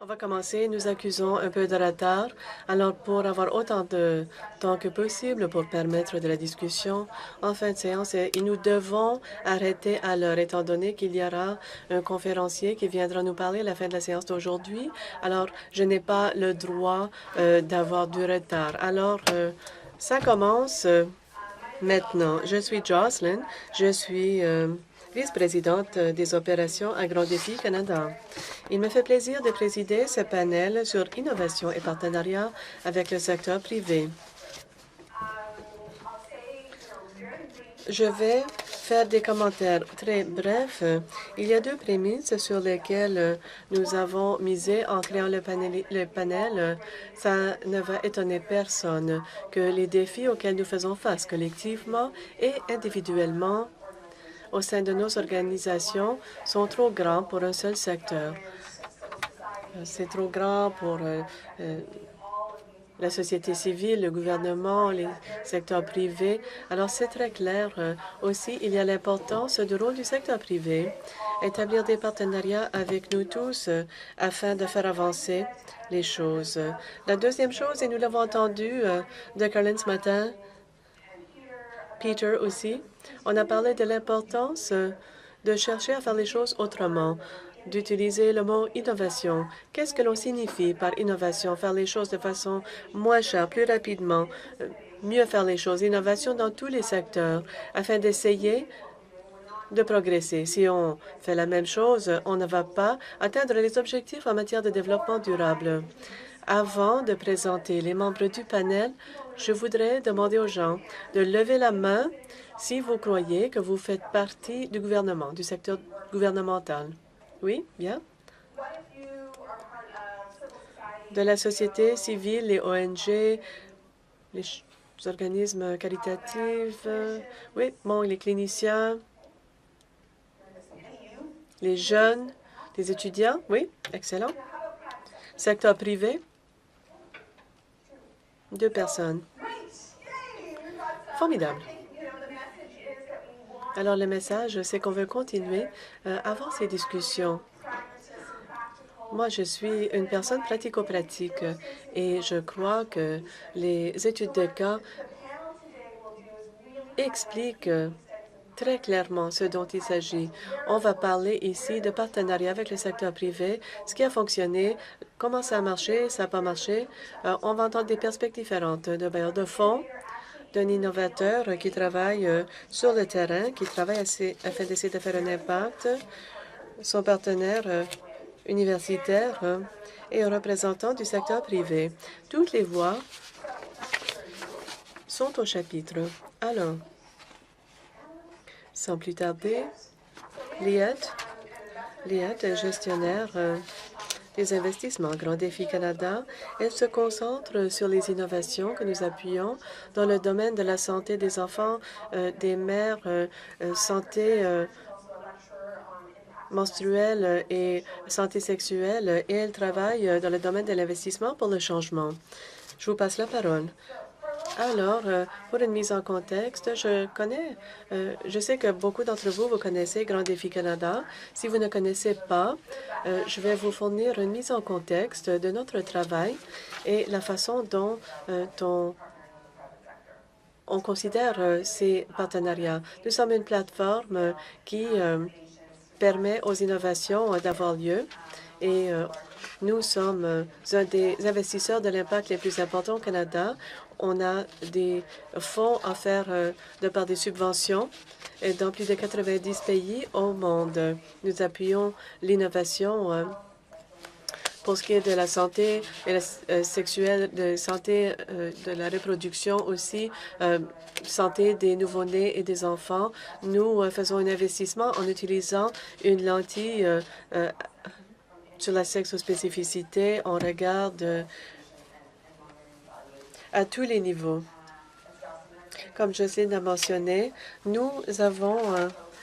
On va commencer. Nous accusons un peu de retard. Alors, pour avoir autant de temps que possible pour permettre de la discussion en fin de séance, et nous devons arrêter à l'heure, étant donné qu'il y aura un conférencier qui viendra nous parler à la fin de la séance d'aujourd'hui. Alors, je n'ai pas le droit d'avoir du retard. Alors, ça commence maintenant. Je suis Jocelyn. Je suis vice-présidente des opérations à Grand Défi Canada. Il me fait plaisir de présider ce panel sur innovation et partenariat avec le secteur privé. Je vais faire des commentaires très brefs. Il y a deux prémices sur lesquelles nous avons misé en créant le panel. Ça ne va étonner personne que les défis auxquels nous faisons face collectivement et individuellement au sein de nos organisations sont trop grands pour un seul secteur. C'est trop grand pour la société civile, le gouvernement, les secteurs privés. Alors, c'est très clair. Aussi, il y a l'importance du rôle du secteur privé, établir des partenariats avec nous tous afin de faire avancer les choses. La deuxième chose, et nous l'avons entendu de Colin ce matin, Peter aussi, on a parlé de l'importance de chercher à faire les choses autrement, d'utiliser le mot innovation. Qu'est-ce que l'on signifie par innovation? Faire les choses de façon moins chère, plus rapidement, mieux faire les choses. Innovation dans tous les secteurs afin d'essayer de progresser. Si on fait la même chose, on ne va pas atteindre les objectifs en matière de développement durable. Avant de présenter les membres du panel, je voudrais demander aux gens de lever la main si vous croyez que vous faites partie du gouvernement, du secteur gouvernemental. Oui, bien. De la société civile, les ONG, les organismes caritatifs, oui, bon, les cliniciens, les jeunes, les étudiants, oui, excellent. Secteur privé, 2 personnes. Formidable. Alors, le message, c'est qu'on veut continuer à avoir ces discussions. Moi, je suis une personne pratico-pratique et je crois que les études de cas expliquent très clairement ce dont il s'agit. On va parler ici de partenariat avec le secteur privé, ce qui a fonctionné, comment ça a marché, ça n'a pas marché. On va entendre des perspectives différentes de bailleurs de fonds, d'un innovateur qui travaille sur le terrain, qui travaille afin d'essayer de faire un impact, son partenaire universitaire et un représentant du secteur privé. Toutes les voix sont au chapitre. Alors, sans plus tarder, Liette, gestionnaire des investissements Grand Défi Canada, elle se concentre sur les innovations que nous appuyons dans le domaine de la santé des enfants, des mères, santé menstruelle et santé sexuelle, et elle travaille dans le domaine de l'investissement pour le changement. Je vous passe la parole. Alors, pour une mise en contexte, je sais que beaucoup d'entre vous, vous connaissez Grand Défi Canada. Si vous ne connaissez pas, je vais vous fournir une mise en contexte de notre travail et la façon dont on considère ces partenariats. Nous sommes une plateforme qui permet aux innovations d'avoir lieu et nous sommes un des investisseurs de l'impact les plus importants au Canada. On a des fonds offerts de par des subventions dans plus de 90 pays au monde. Nous appuyons l'innovation pour ce qui est de la santé et sexuelle, de santé de la reproduction aussi, santé des nouveau-nés et des enfants. Nous faisons un investissement en utilisant une lentille sur la sexospécificité. On regarde à tous les niveaux. Comme Jocelyne l'a mentionné, nous avons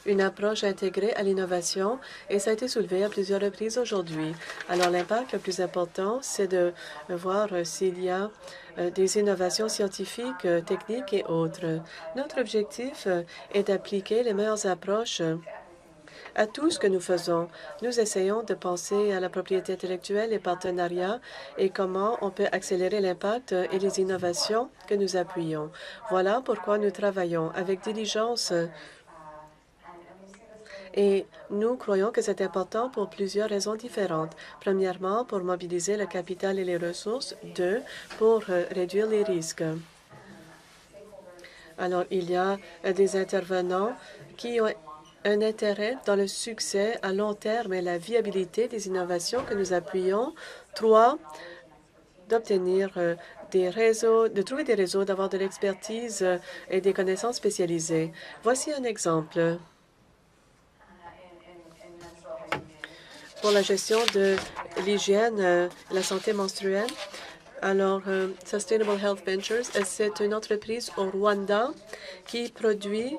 une approche intégrée à l'innovation et ça a été soulevé à plusieurs reprises aujourd'hui. Alors, l'impact le plus important, c'est de voir s'il y a des innovations scientifiques, techniques et autres. Notre objectif est d'appliquer les meilleures approches à tout ce que nous faisons. Nous essayons de penser à la propriété intellectuelle, les partenariats et comment on peut accélérer l'impact et les innovations que nous appuyons. Voilà pourquoi nous travaillons avec diligence et nous croyons que c'est important pour plusieurs raisons différentes. Premièrement, pour mobiliser le capital et les ressources. Deux, pour réduire les risques. Alors, il y a des intervenants qui ont un intérêt dans le succès à long terme et la viabilité des innovations que nous appuyons. Trois, d'obtenir des réseaux, de trouver des réseaux, d'avoir de l'expertise et des connaissances spécialisées. Voici un exemple. Pour la gestion de l'hygiène, la santé menstruelle. Alors, Sustainable Health Ventures, c'est une entreprise au Rwanda qui produit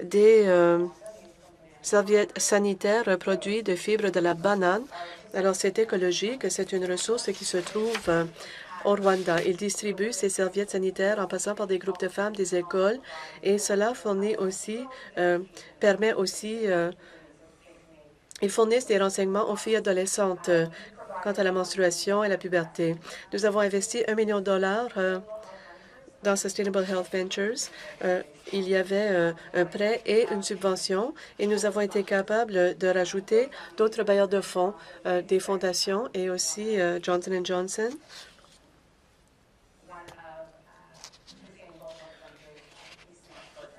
des serviettes sanitaires produites de fibres de la banane. Alors, c'est écologique, c'est une ressource qui se trouve au Rwanda. Il distribue ces serviettes sanitaires en passant par des groupes de femmes, des écoles, et cela fournit aussi, permet aussi, ils fournissent des renseignements aux filles adolescentes quant à la menstruation et la puberté. Nous avons investi $1 million dans Sustainable Health Ventures. Il y avait un prêt et une subvention et nous avons été capables de rajouter d'autres bailleurs de fonds, des fondations et aussi Johnson & Johnson.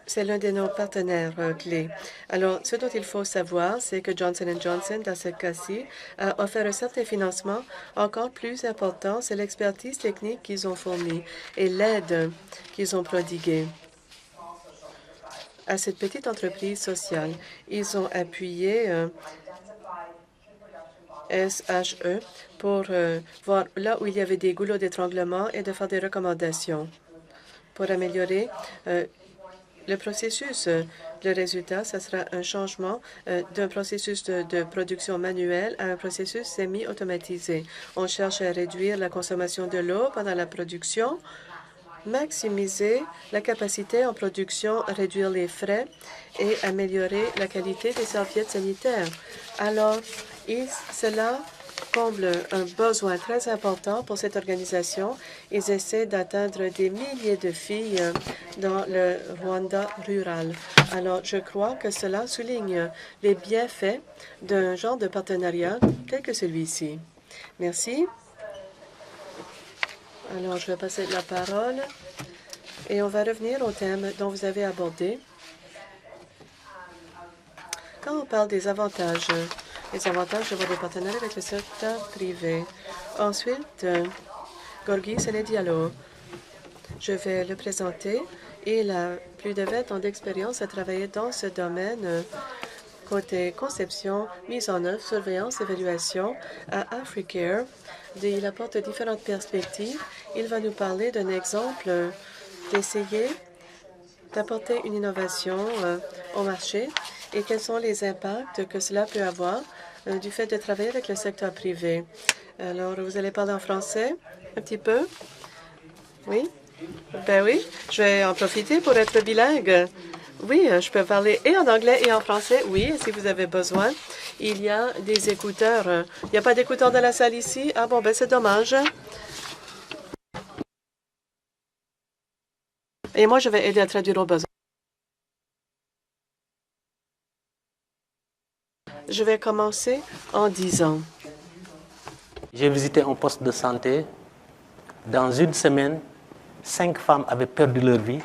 C'est l'un de nos partenaires clés. Alors, ce dont il faut savoir, c'est que Johnson & Johnson, dans ce cas-ci, a offert un certain financement. Encore plus important, c'est l'expertise technique qu'ils ont fournie et l'aide qu'ils ont prodiguée à cette petite entreprise sociale. Ils ont appuyé SHE pour voir là où il y avait des goulots d'étranglement et de faire des recommandations pour améliorer le processus. Le résultat, ce sera un changement d'un processus de production manuelle à un processus semi-automatisé. On cherche à réduire la consommation de l'eau pendant la production, maximiser la capacité en production, réduire les frais et améliorer la qualité des serviettes sanitaires. Alors, cela comble un besoin très important pour cette organisation. Ils essaient d'atteindre des milliers de filles dans le Rwanda rural. Alors, je crois que cela souligne les bienfaits d'un genre de partenariat tel que celui-ci. Merci. Alors, je vais passer la parole et on va revenir au thème dont vous avez abordé. Quand on parle des avantages, les avantages d'avoir des partenariats avec le secteur privé. Ensuite, Gorgui Séné-Diallo. Je vais le présenter. Il a plus de 20 ans d'expérience à travailler dans ce domaine côté conception, mise en œuvre, surveillance, évaluation à Africare. Il apporte différentes perspectives. Il va nous parler d'un exemple d'essayer d'apporter une innovation au marché et quels sont les impacts que cela peut avoir du fait de travailler avec le secteur privé. Alors, vous allez parler en français un petit peu? Oui? Ben oui, je vais en profiter pour être bilingue. Oui, je peux parler et en anglais et en français. Oui, si vous avez besoin. Il y a des écouteurs. Il n'y a pas d'écouteurs dans la salle ici? Ah bon, ben c'est dommage. Et moi, je vais aider à traduire au besoin. Je vais commencer en disant. J'ai visité un poste de santé. Dans une semaine, 5 femmes avaient perdu leur vie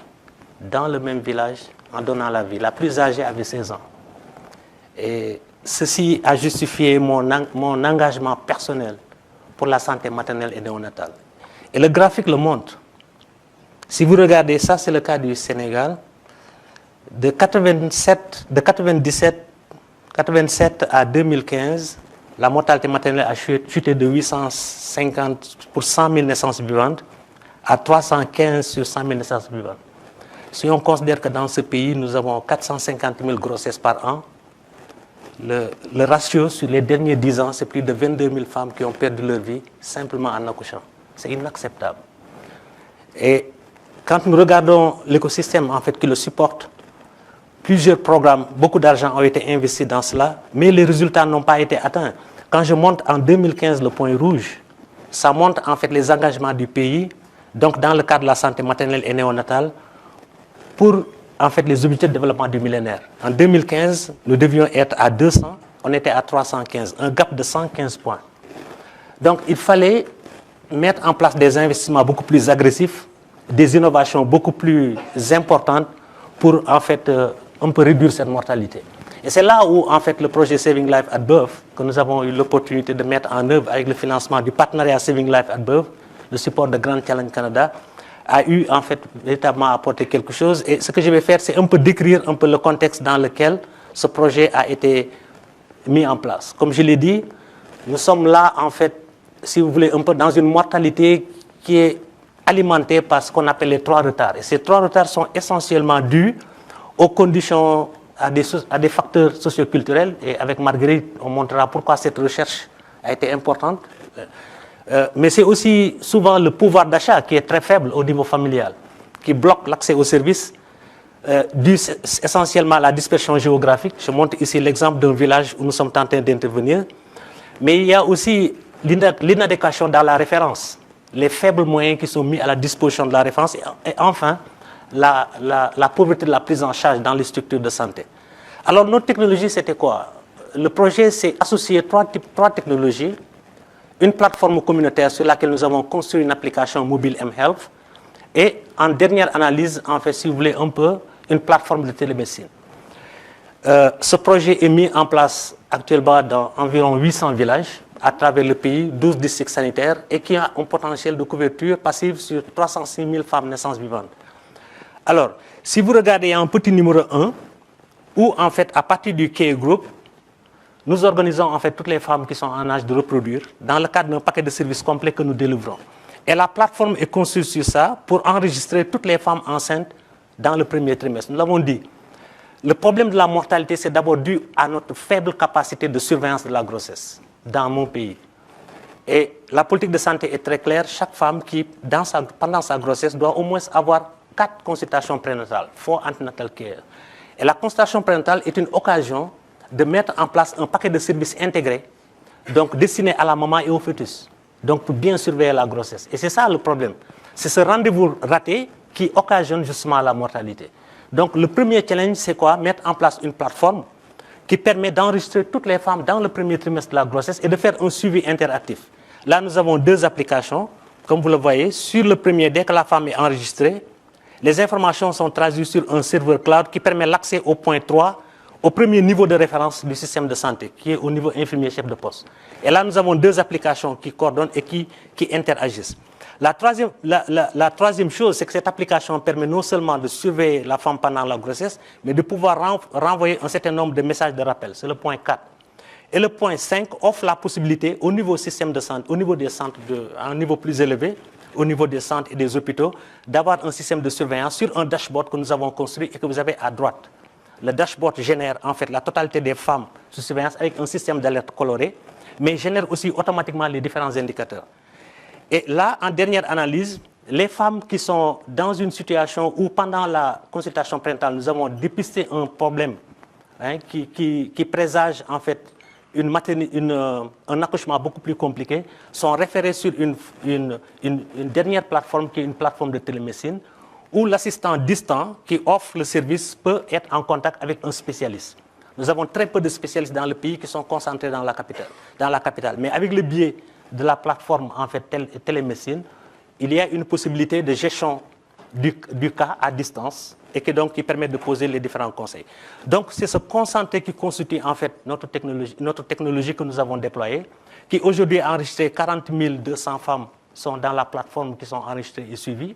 dans le même village en donnant la vie. La plus âgée avait 16 ans. Et ceci a justifié mon engagement personnel pour la santé maternelle et néonatale. Et le graphique le montre. Si vous regardez ça, c'est le cas du Sénégal. De 87 à 2015, la mortalité maternelle a chuté de 850 pour 100 000 naissances vivantes à 315 sur 100 000 naissances vivantes. Si on considère que dans ce pays, nous avons 450 000 grossesses par an, le ratio sur les derniers 10 ans, c'est plus de 22 000 femmes qui ont perdu leur vie simplement en accouchant. C'est inacceptable. Et quand nous regardons l'écosystème en fait, qui le supporte, Plusieurs programmes, beaucoup d'argent ont été investis dans cela, mais les résultats n'ont pas été atteints. Quand je monte en 2015 le point rouge, ça montre en fait les engagements du pays, donc dans le cadre de la santé maternelle et néonatale, pour en fait les objectifs de développement du millénaire. En 2015, nous devions être à 200, on était à 315, un gap de 115 points. Donc il fallait mettre en place des investissements beaucoup plus agressifs, des innovations beaucoup plus importantes pour en fait un peu réduire cette mortalité. Et c'est là où en fait le projet Saving Life at Birth, que nous avons eu l'opportunité de mettre en œuvre avec le financement du partenariat Saving Life at Birth, le support de Grand Challenge Canada, a eu en fait véritablement apporté quelque chose. Et ce que je vais faire, c'est un peu décrire un peu le contexte dans lequel ce projet a été mis en place. Comme je l'ai dit, nous sommes là en fait, si vous voulez, un peu dans une mortalité qui est alimentée par ce qu'on appelle les 3 retards. Et ces 3 retards sont essentiellement dus aux conditions, à des facteurs socioculturels. Et avec Marguerite, on montrera pourquoi cette recherche a été importante. Mais c'est aussi souvent le pouvoir d'achat qui est très faible au niveau familial, qui bloque l'accès aux services, dû essentiellement à la dispersion géographique. Je montre ici l'exemple d'un village où nous sommes tentés d'intervenir. Mais il y a aussi l'inadéquation dans la référence, les faibles moyens qui sont mis à la disposition de la référence, et enfin, la pauvreté de la prise en charge dans les structures de santé. Alors, notre technologie, c'était quoi? Le projet s'est associé à 3 technologies. Une plateforme communautaire sur laquelle nous avons construit une application mobile mHealth, et en dernière analyse, en fait, si vous voulez un peu, une plateforme de télémédecine. Ce projet est mis en place actuellement dans environ 800 villages à travers le pays, 12 districts sanitaires, et qui a un potentiel de couverture passive sur 306 000 femmes naissances vivantes. Alors, si vous regardez un petit numéro 1, où en fait, à partir du Care Group, nous organisons en fait toutes les femmes qui sont en âge de reproduire dans le cadre d'un paquet de services complet que nous délivrons. Et la plateforme est conçue sur ça pour enregistrer toutes les femmes enceintes dans le premier trimestre. Nous l'avons dit, le problème de la mortalité, c'est d'abord dû à notre faible capacité de surveillance de la grossesse dans mon pays. Et la politique de santé est très claire. Chaque femme qui, pendant sa grossesse, doit au moins avoir 4 consultations prénatales, 4 antenatal care. Et la consultation prénatale est une occasion de mettre en place un paquet de services intégrés, donc destinés à la maman et au fœtus, donc pour bien surveiller la grossesse. Et c'est ça le problème. C'est ce rendez-vous raté qui occasionne justement la mortalité. Donc le premier challenge, c'est quoi? Mettre en place une plateforme qui permet d'enregistrer toutes les femmes dans le premier trimestre de la grossesse et de faire un suivi interactif. Là, nous avons 2 applications, comme vous le voyez. Sur le premier, dès que la femme est enregistrée, les informations sont traduites sur un serveur cloud qui permet l'accès au point 3, au premier niveau de référence du système de santé, qui est au niveau infirmier chef de poste. Et là, nous avons 2 applications qui coordonnent et qui interagissent. La troisième chose, c'est que cette application permet non seulement de surveiller la femme pendant la grossesse, mais de pouvoir renvoyer un certain nombre de messages de rappel. C'est le point 4. Et le point 5 offre la possibilité au niveau système de santé, au niveau des centres, à un niveau plus élevé, au niveau des centres et des hôpitaux, d'avoir un système de surveillance sur un dashboard que nous avons construit et que vous avez à droite. Le dashboard génère en fait la totalité des femmes sous surveillance avec un système d'alerte coloré, mais génère aussi automatiquement les différents indicateurs. Et là, en dernière analyse, les femmes qui sont dans une situation où pendant la consultation prénatale, nous avons dépisté un problème qui présage en fait un accouchement beaucoup plus compliqué, sont référées sur une dernière plateforme qui est une plateforme de télémédecine, où l'assistant distant qui offre le service peut être en contact avec un spécialiste. Nous avons très peu de spécialistes dans le pays qui sont concentrés dans la capitale. Mais avec le biais de la plateforme en fait télémédecine, il y a une possibilité de gestion du cas à distance et qui permet de poser les différents conseils. Donc c'est ce concentré qui constitue en fait notre technologie que nous avons déployée, qui aujourd'hui a enregistré 40 200 femmes sont dans la plateforme qui sont enregistrées et suivies.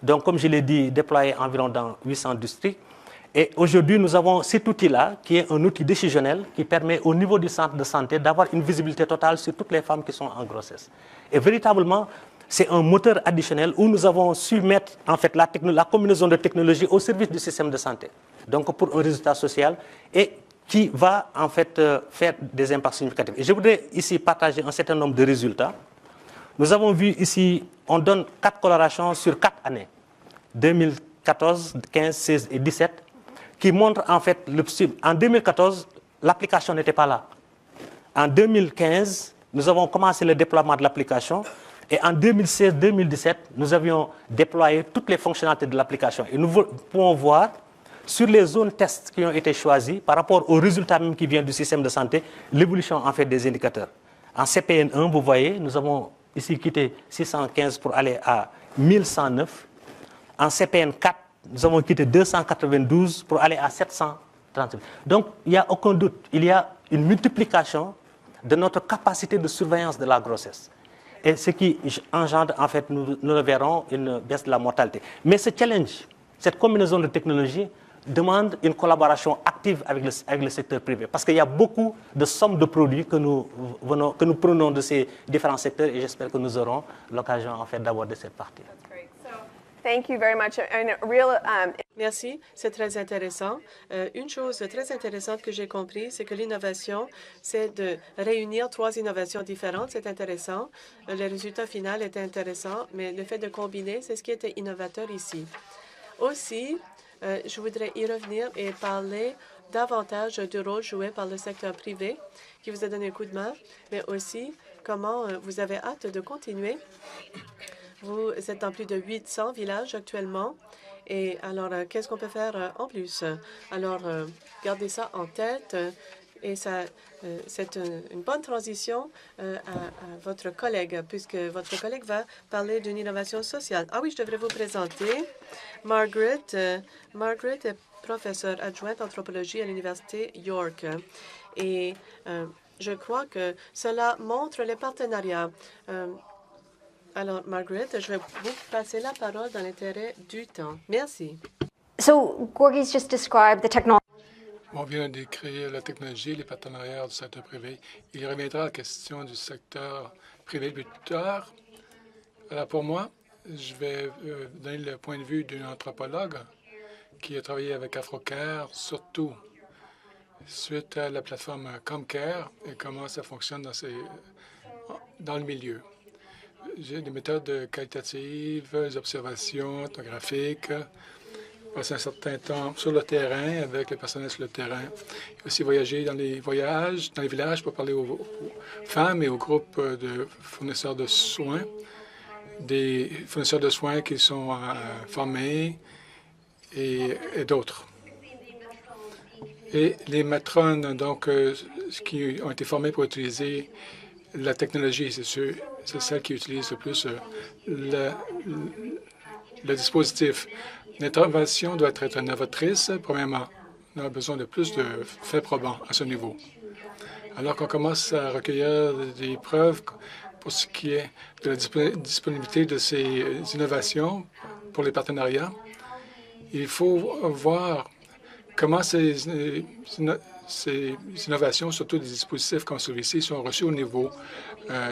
Donc comme je l'ai dit, déployé environ dans 800 districts. Et aujourd'hui, nous avons cet outil-là, qui est un outil décisionnel, qui permet au niveau du centre de santé d'avoir une visibilité totale sur toutes les femmes qui sont en grossesse. Et véritablement, c'est un moteur additionnel où nous avons su mettre en fait, la combinaison de technologies au service du système de santé. Donc pour un résultat social et qui va en fait faire des impacts significatifs. Et je voudrais ici partager un certain nombre de résultats. Nous avons vu ici, on donne 4 colorations sur 4 années, 2014, 15, 16 et 17, qui montre en fait le possible. En 2014, l'application n'était pas là. En 2015, nous avons commencé le déploiement de l'application et en 2016-2017, nous avions déployé toutes les fonctionnalités de l'application. Et nous pouvons voir sur les zones tests qui ont été choisies par rapport aux résultats même qui viennent du système de santé, l'évolution en fait des indicateurs. En CPN1, vous voyez, nous avons ici quitté 615 pour aller à 1109. En CPN4, nous avons quitté 292 pour aller à 738. Donc, il n'y a aucun doute, il y a une multiplication de notre capacité de surveillance de la grossesse. Et ce qui engendre, en fait, nous le verrons, une baisse de la mortalité. Mais ce challenge, cette combinaison de technologies, demande une collaboration active avec le secteur privé. Parce qu'il y a beaucoup de sommes de produits que nous prenons de ces différents secteurs et j'espère que nous aurons l'occasion, en fait, d'aborder cette partie. Thank you very much. Merci, c'est très intéressant. Une chose très intéressante que j'ai compris, c'est que l'innovation, c'est de réunir 3 innovations différentes. C'est intéressant. Le résultat final est intéressant, mais le fait de combiner, c'est ce qui était innovateur ici. Aussi, je voudrais y revenir et parler davantage du rôle joué par le secteur privé qui vous a donné un coup de main, mais aussi comment vous avez hâte de continuer. Vous êtes dans plus de 800 villages actuellement. Et alors, qu'est-ce qu'on peut faire en plus? Alors, gardez ça en tête. Et c'est une bonne transition à votre collègue, puisque votre collègue va parler d'une innovation sociale. Ah oui, je devrais vous présenter Margaret. Margaret est professeure adjointe d'anthropologie à l'Université York. Et je crois que cela montre les partenariats. Alors, Margaret, je vais vous passer la parole dans l'intérêt du temps. Merci. So, Gorgie's just described the technology. On vient de décrire la technologie, les partenariats du secteur privé. Il reviendra à la question du secteur privé plus tard. Alors, pour moi, je vais donner le point de vue d'un anthropologue qui a travaillé avec AfroCare, surtout suite à la plateforme ComCare et comment ça fonctionne dans le milieu. J'ai des méthodes qualitatives, des observations ethnographiques, passer un certain temps sur le terrain avec le personnel sur le terrain. Aussi voyager dans les villages pour parler aux femmes et aux groupes de fournisseurs de soins, des fournisseurs de soins qui sont formés et d'autres. Et les matrones, donc, qui ont été formées pour utiliser la technologie, c'est celle qui utilise le plus le dispositif. L'intervention doit être novatrice. Premièrement, on a besoin de plus de faits probants à ce niveau. Alors qu'on commence à recueillir des preuves pour ce qui est de la disponibilité de ces innovations pour les partenariats, il faut voir comment ces innovations, surtout des dispositifs comme celui-ci, sont reçus au niveau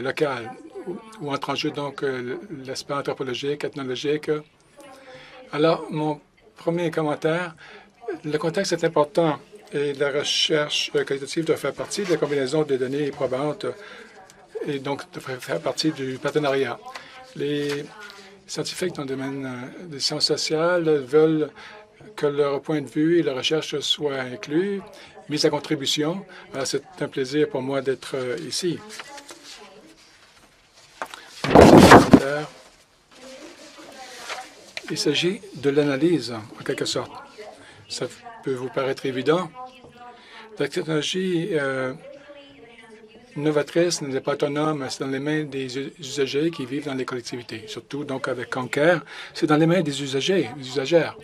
local, où entre en jeu donc l'aspect anthropologique, ethnologique. Alors, mon premier commentaire, le contexte est important et la recherche qualitative doit faire partie de la combinaison des données probantes et donc devrait faire partie du partenariat. Les scientifiques dans le domaine des sciences sociales veulent que leur point de vue et la recherche soient inclus, mis à contribution. Alors, c'est un plaisir pour moi d'être ici. Il s'agit de l'analyse, en quelque sorte. Ça peut vous paraître évident. La technologie novatrice n'est pas autonome, c'est dans les mains des usagers qui vivent dans les collectivités. Surtout, donc, avec ComCare, c'est dans les mains des usagers, des usagères.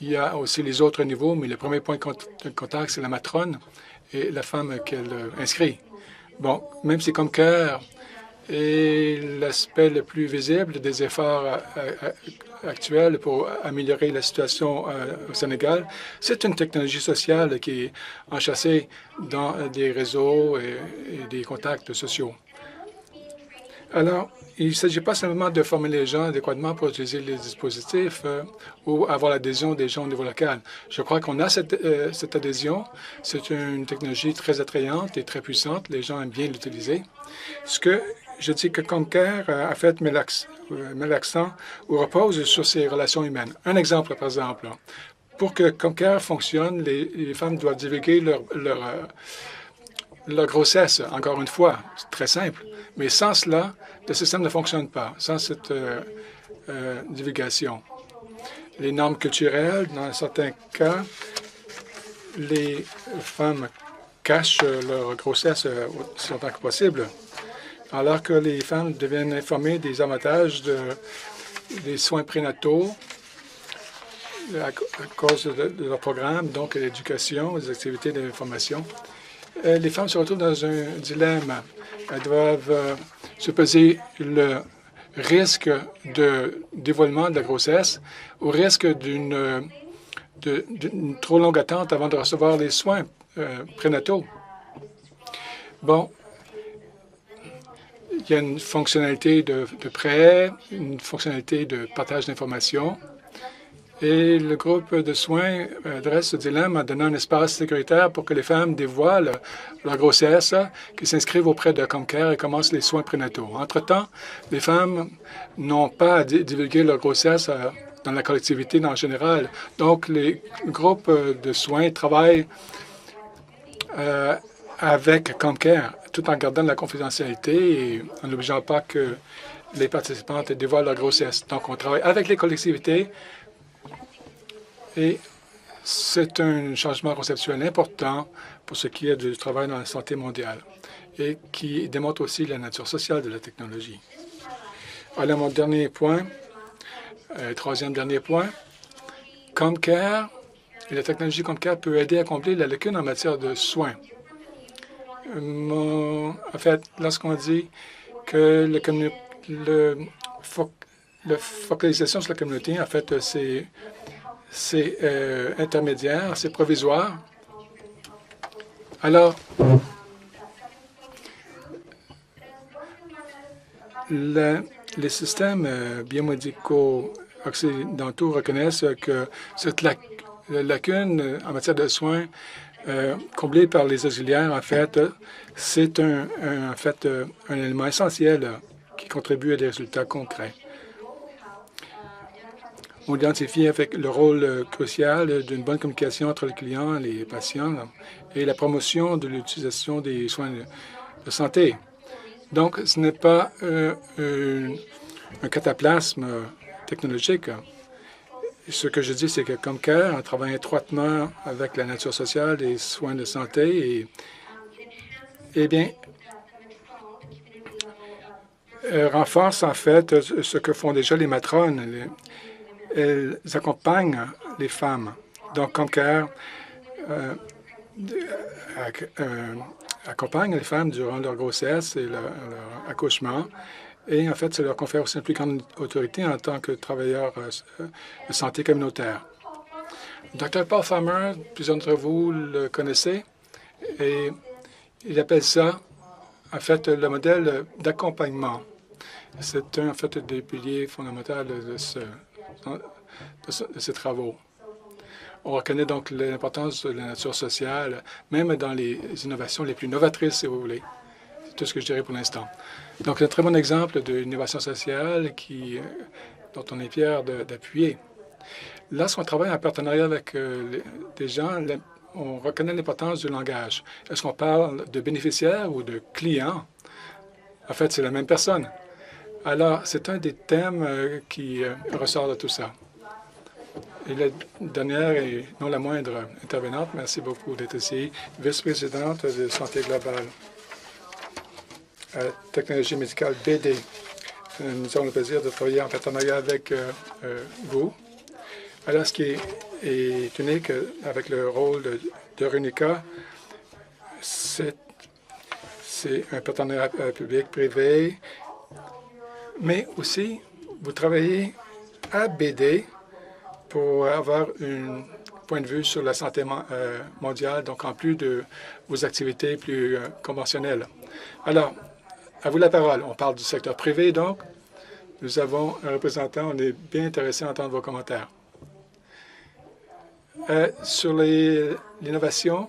Il y a aussi les autres niveaux, mais le premier point de contact, c'est la matrone et la femme qu'elle inscrit. Bon, même si ComCare est l'aspect le plus visible des efforts actuels pour améliorer la situation au Sénégal, c'est une technologie sociale qui est enchâssée dans des réseaux et des contacts sociaux. Alors, il ne s'agit pas simplement de former les gens adéquatement pour utiliser les dispositifs ou avoir l'adhésion des gens au niveau local. Je crois qu'on a cette adhésion. C'est une technologie très attrayante et très puissante. Les gens aiment bien l'utiliser. Ce que je dis que ComCare a fait met l'accent ou repose sur ces relations humaines. Un exemple, par exemple, Pour que Comcare fonctionne, les femmes doivent divulguer leur grossesse, encore une fois. C'est très simple. Mais sans cela, le système ne fonctionne pas, sans cette divulgation. Les normes culturelles, dans certains cas, les femmes cachent leur grossesse aussi longtemps que possible, alors que les femmes deviennent informées des avantages des soins prénataux à cause de leur programme, donc l'éducation, les activités d'information. Les femmes se retrouvent dans un dilemme. Elles doivent se peser le risque de dévoilement de la grossesse au risque d'une trop longue attente avant de recevoir les soins prénataux. Bon, il y a une fonctionnalité de prêt, une fonctionnalité de partage d'informations. Et le groupe de soins adresse ce dilemme en donnant un espace sécuritaire pour que les femmes dévoilent leur grossesse, qu'ils s'inscrivent auprès de Comcare et commencent les soins prénataux. Entre-temps, les femmes n'ont pas à divulguer leur grossesse dans la collectivité en général. Donc, les groupes de soins travaillent avec Comcare, tout en gardant la confidentialité et en n'obligeant pas que les participantes dévoilent leur grossesse. Donc, on travaille avec les collectivités et c'est un changement conceptuel important pour ce qui est du travail dans la santé mondiale et qui démontre aussi la nature sociale de la technologie. Alors, mon dernier point, troisième dernier point, Comcare et la technologie Comcare peut aider à combler la lacune en matière de soins. En fait, lorsqu'on dit que la focalisation sur la communauté, en fait, c'est intermédiaire, c'est provisoire. Alors, les systèmes biomédicaux occidentaux reconnaissent que cette lacune en matière de soins comblée par les auxiliaires, en fait, c'est un élément essentiel qui contribue à des résultats concrets. On identifie avec le rôle crucial d'une bonne communication entre les clients et les patients et la promotion de l'utilisation des soins de santé. Donc, ce n'est pas un cataplasme technologique. Ce que je dis, c'est que Comcare, en travaillant étroitement avec la nature sociale des soins de santé, eh bien, renforce en fait ce que font déjà les matrones. Elles accompagnent les femmes. Donc, Comcare accompagne les femmes durant leur grossesse et leur accouchement. Et en fait, ça leur confère aussi une plus grande autorité en tant que travailleurs de santé communautaire. Dr. Paul Farmer, plusieurs d'entre vous le connaissez, et il appelle ça, en fait, le modèle d'accompagnement. C'est en fait des piliers fondamentaux de ces travaux. On reconnaît donc l'importance de la nature sociale, même dans les innovations les plus novatrices, si vous voulez. C'est tout ce que je dirais pour l'instant. Donc, un très bon exemple d'innovation sociale dont on est fier d'appuyer. Lorsqu'on travaille en partenariat avec des gens, on reconnaît l'importance du langage. Est-ce qu'on parle de bénéficiaires ou de clients? En fait, c'est la même personne. Alors, c'est un des thèmes qui ressort de tout ça. Et la dernière et non la moindre intervenante, merci beaucoup d'être ici, vice-présidente de Santé globale, technologie médicale BD. Nous avons le plaisir de travailler en partenariat avec vous. Alors, ce qui est unique avec le rôle de Runica, c'est un partenariat public-privé, mais aussi, vous travaillez à BD pour avoir un point de vue sur la santé mondiale, donc en plus de vos activités plus conventionnelles. Alors, à vous la parole. On parle du secteur privé, donc. Nous avons un représentant. On est bien intéressé à entendre vos commentaires. Sur l'innovation,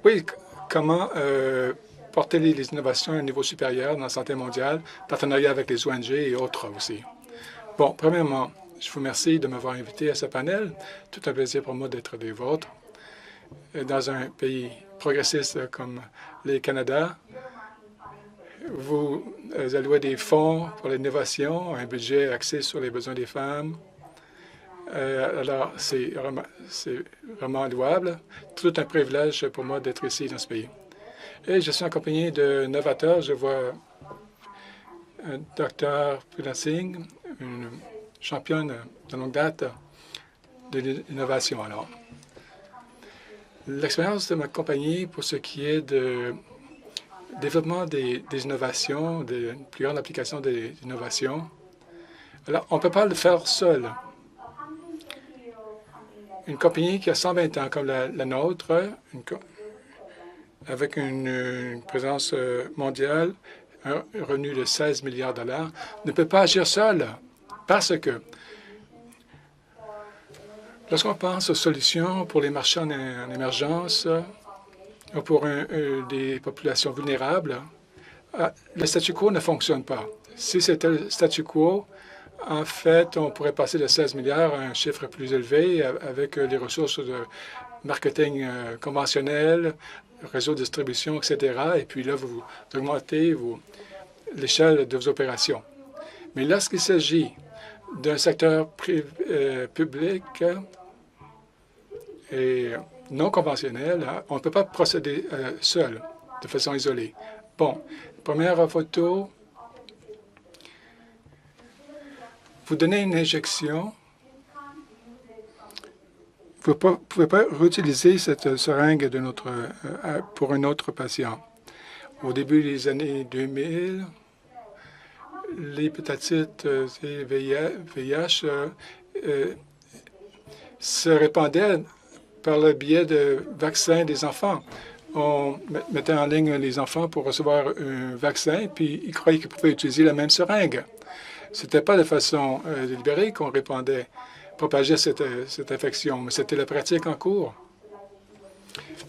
oui, comment porter les innovations à un niveau supérieur dans la santé mondiale, partenariat avec les ONG et autres aussi. Bon, premièrement, Je vous remercie de m'avoir invité à ce panel. Tout un plaisir pour moi d'être des vôtres. Dans un pays progressiste comme le Canada, vous allouez des fonds pour l'innovation, un budget axé sur les besoins des femmes. Alors, c'est vraiment louable. Tout un privilège pour moi d'être ici dans ce pays. Et je suis accompagné de novateurs. Je vois un docteur Prudence Singh, une championne de longue date de l'innovation. Alors, l'expérience de ma compagnie pour ce qui est de développement des innovations, de plus grande application des innovations, alors on ne peut pas le faire seul. Une compagnie qui a 120 ans comme la nôtre, avec une présence mondiale, un revenu de 16 milliards de dollars, ne peut pas agir seule parce que lorsqu'on pense aux solutions pour les marchés en émergence ou pour des populations vulnérables, le statu quo ne fonctionne pas. Si c'était le statu quo, en fait, on pourrait passer de 16 milliards à un chiffre plus élevé avec les ressources de marketing conventionnel, réseau de distribution, etc. Et puis là, vous augmentez l'échelle de vos opérations. Mais lorsqu'il s'agit d'un secteur public et non conventionnel, on ne peut pas procéder seul, de façon isolée. Bon, première photo. Vous donnez une injection. Vous ne pouvez pas réutiliser cette seringue pour un autre patient. Au début des années 2000, l'hépatite et VIH se répandaient par le biais de vaccins des enfants. On mettait en ligne les enfants pour recevoir un vaccin, puis ils croyaient qu'ils pouvaient utiliser la même seringue. Ce n'était pas de façon délibérée qu'on propageait cette infection, mais c'était la pratique en cours.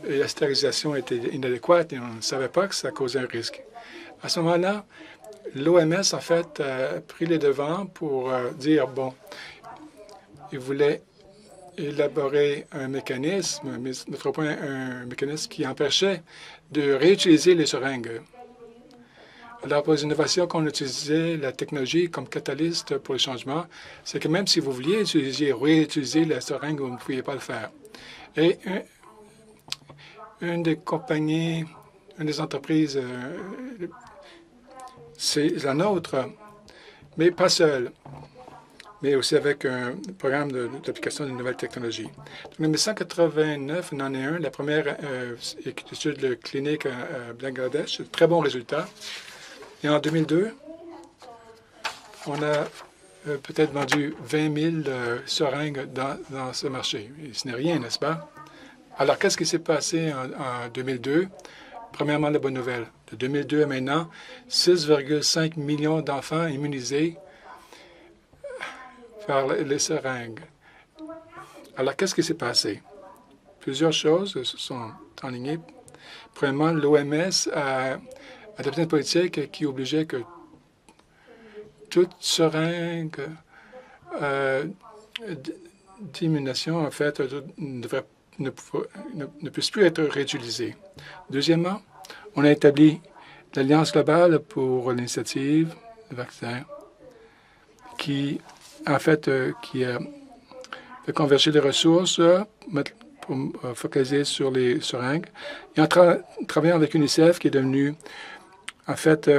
Et la stérilisation était inadéquate et on ne savait pas que ça causait un risque. À ce moment-là, l'OMS, en fait, a pris les devants pour dire, bon, ils voulaient élaborer un mécanisme, mais notre point, un mécanisme qui empêchait de réutiliser les seringues. Alors, pour les innovations qu'on utilisait, la technologie comme catalyste pour le changement, c'est que même si vous vouliez réutiliser la seringue, vous ne pouviez pas le faire. Et une des compagnies, une des entreprises, c'est la nôtre, mais pas seule, mais aussi avec un programme d'application de nouvelles technologies. En 1989, on en est la première étude clinique à Bangladesh, très bon résultat. Et en 2002, on a peut-être vendu 20 000 seringues dans ce marché. Et ce n'est rien, n'est-ce pas? Alors, qu'est-ce qui s'est passé en 2002? Premièrement, la bonne nouvelle. De 2002 à maintenant, 6,5 millions d'enfants immunisés par les seringues. Alors, qu'est-ce qui s'est passé? Plusieurs choses se sont enlignées. Premièrement, l'OMS a adopté une politique qui obligeait que toute seringue d'immunisation, en fait, ne puisse plus être réutilisée. Deuxièmement, on a établi l'Alliance globale pour l'initiative de vaccin qui, en fait, qui a fait converger les ressources pour focaliser sur les seringues. Et en travaillant avec UNICEF, qui est devenu, en fait,